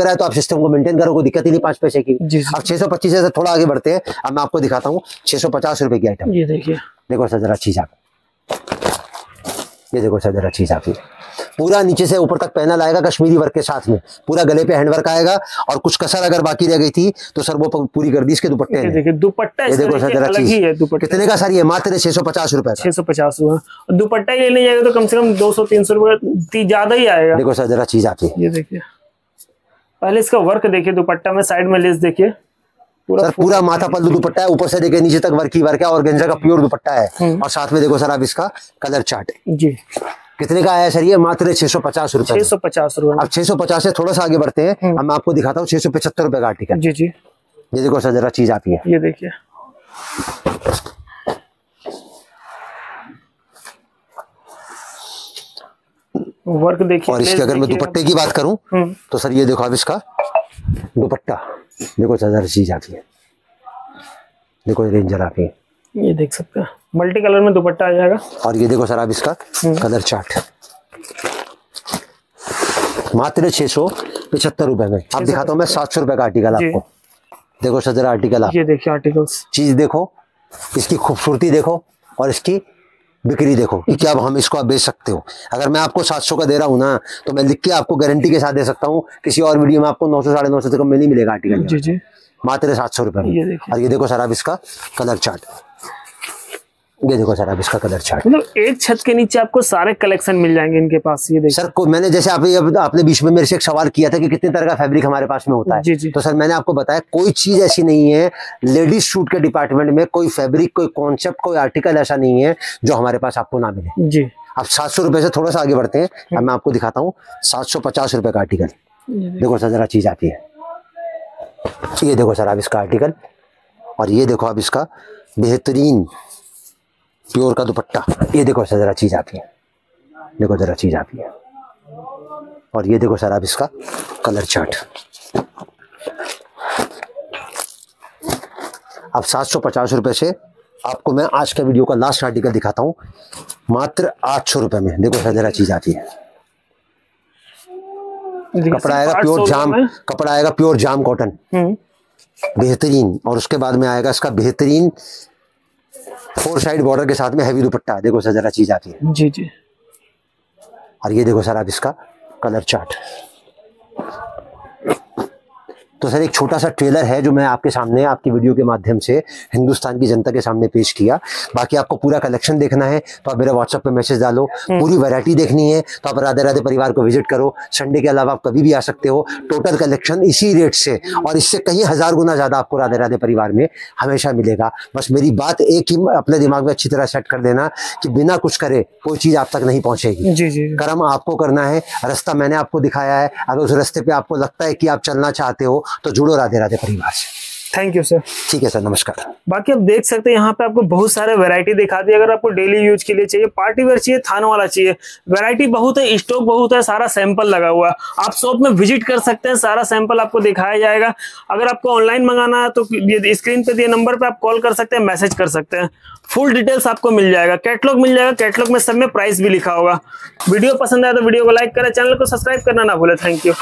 है तो आप सिस्टम को मेंटेन करो, कोई दिक्कत ही नहीं 5 पैसे की। अब 625 से थोड़ा आगे बढ़ते हैं, अब मैं आपको दिखाता हूँ 650 रुपए की आइटम। ये देखिए, देखो सर जरा चीज आप, ये देखो सर जरा चीज आपकी, पूरा नीचे से ऊपर तक पैनल आएगा कश्मीरी वर्क के साथ में, पूरा गले पे हैंडवर्क आएगा, और कुछ कसर अगर बाकी रह गई थी तो सर वो पूरी कर दी इसके दुपट्टे ने। देखिए दुपट्टा, ये देखो सर जरा चीज, कितने का सर? ये मात्र 650 रुपए। 650 रुपए। दुपट्टा ही लेने जाएगा तो कम से कम 200-300 रुपए ज्यादा ही आएगा। देखो सर जरा चीज आती है, ये देखिए, पहले इसका वर्क देखिए, दुपट्टा में साइड में लेस देखिए, सर पूरा माथा पल्लू दुपट्टा है, ऊपर से देखिए नीचे तक वर्क ही वर्क है, और गेंजा का प्योर दुपट्टा है। और साथ में देखो सर आप इसका कलर चार्ट जी, कितने का आया सर? ये मात्र 650 रुपए। 650 रुपए। अब 650 से थोड़ा सा आगे बढ़ते हैं, अब मैं आपको दिखाता हूँ 675 रुपए का आर्टिकल। जी जी। ये देखो सर जरा चीज आती है, ये देखिए, वर्क देखिए। और इसके अगर मैं दुपट्टे की बात करूं तो सर ये देखो आप इसका दुपट्टा, देखो सर जरा चीज आती है, देखो रेंज जरा आती है, ये देख सकते हैं मल्टी कलर में दुपट्टा आ जाएगा। और ये देखो सर आप इसका कलर चार्ट, मात्र 675 रुपए में। अब दिखाता हूँ मैं 700 रुपए का आर्टिकल आपको। देखो सर जरा आर्टिकल आप, ये देखिए आर्टिकल्स, चीज देखो, इसकी खूबसूरती देखो, और इसकी बिक्री देखो कि क्या हम इसको आप बेच सकते हो। अगर मैं आपको 700 का दे रहा हूँ ना, तो मैं लिख के आपको गारंटी के साथ दे सकता हूँ, किसी और वीडियो में आपको 900-950 से कम में नहीं मिलेगा आर्टिकल। जी जी। मात्र 700 रुपए में। और ये देखो सर आप इसका कलर चार्ट, ये देखो सर आप इसका कलर चार्ट। मतलब एक छत के नीचे आपको सारे कलेक्शन मिल जाएंगे इनके पास। ये देखिए सर मैंने जैसे आपने बीच में मेरे से एक सवाल किया था कि कितने तरह का फैब्रिक हमारे पास में होता है। जी जी। तो सर मैंने आपको बताया कोई चीज ऐसी नहीं है लेडीज सूट के डिपार्टमेंट में, कोई फैब्रिक, कोई कॉन्सेप्ट, कोई आर्टिकल ऐसा नहीं है जो हमारे पास आपको ना मिले जी। अब 700 रुपए से थोड़ा सा आगे बढ़ते हैं। अब मैं आपको दिखाता हूँ 750 रुपए का आर्टिकल। देखो सर जरा चीज आती है, ये देखो सर आप इसका आर्टिकल, और ये देखो आप इसका बेहतरीन प्योर का दुपट्टा। ये देखो सर जरा चीज आती है, देखो जरा चीज आती है, और ये देखो सर आप इसका कलर चार्ट। अब 750 रुपए से आपको मैं आज का वीडियो का लास्ट आर्टिकल दिखाता हूं मात्र 800 रुपए में। देखो सर जरा चीज आती है, कपड़ा आएगा प्योर जाम, कपड़ा आएगा प्योर जाम कॉटन बेहतरीन, और उसके बाद में आएगा इसका बेहतरीन 4 साइड बॉर्डर के साथ में हैवी दुपट्टा। देखो सर जरा चीज आती है जी जी। और ये देखो सर आप इसका कलर चार्ट। तो सर एक छोटा सा ट्रेलर है जो मैं आपके सामने आपकी वीडियो के माध्यम से हिंदुस्तान की जनता के सामने पेश किया। बाकी आपको पूरा कलेक्शन देखना है तो आप मेरे व्हाट्सएप पे मैसेज डालो। पूरी वैरायटी देखनी है तो आप राधे राधे परिवार को विजिट करो। संडे के अलावा आप कभी भी आ सकते हो। टोटल कलेक्शन इसी रेट से और इससे कहीं 1000 गुना ज्यादा आपको राधे राधे परिवार में हमेशा मिलेगा। बस मेरी बात एक ही अपने दिमाग में अच्छी तरह सेट कर देना कि बिना कुछ करे कोई चीज आप तक नहीं पहुंचेगी। जी जी। कर्म आपको करना है, रास्ता मैंने आपको दिखाया है। अगर उस रास्ते पे आपको लगता है कि आप चलना चाहते हो तो जुड़ो राधे राधे परिवार से। Thank you sir. ठीक है सर, नमस्कार। बाकी आप देख सकते हैं यहाँ पे आपको बहुत सारे वैरायटी दिखा दी। अगर आपको डेली यूज के लिए चाहिए, पार्टी वेयर चाहिए, थान वाला चाहिए, वैरायटी बहुत है, स्टॉक बहुत है, सारा सैंपल लगा हुआ है। आप शॉप में विजिट कर सकते हैं, सारा सैंपल आपको दिखाया जाएगा। अगर आपको ऑनलाइन मंगाना है तो ये स्क्रीन पे दिए नंबर पे आप कॉल कर सकते हैं, मैसेज कर सकते हैं। फुल डिटेल्स आपको मिल जाएगा, कैटलॉग मिल जाएगा, कैटलॉग में सब में प्राइस भी लिखा होगा। वीडियो पसंद आया तो वीडियो को लाइक करें, चैनल को सब्सक्राइब करना ना भूले। Thank you.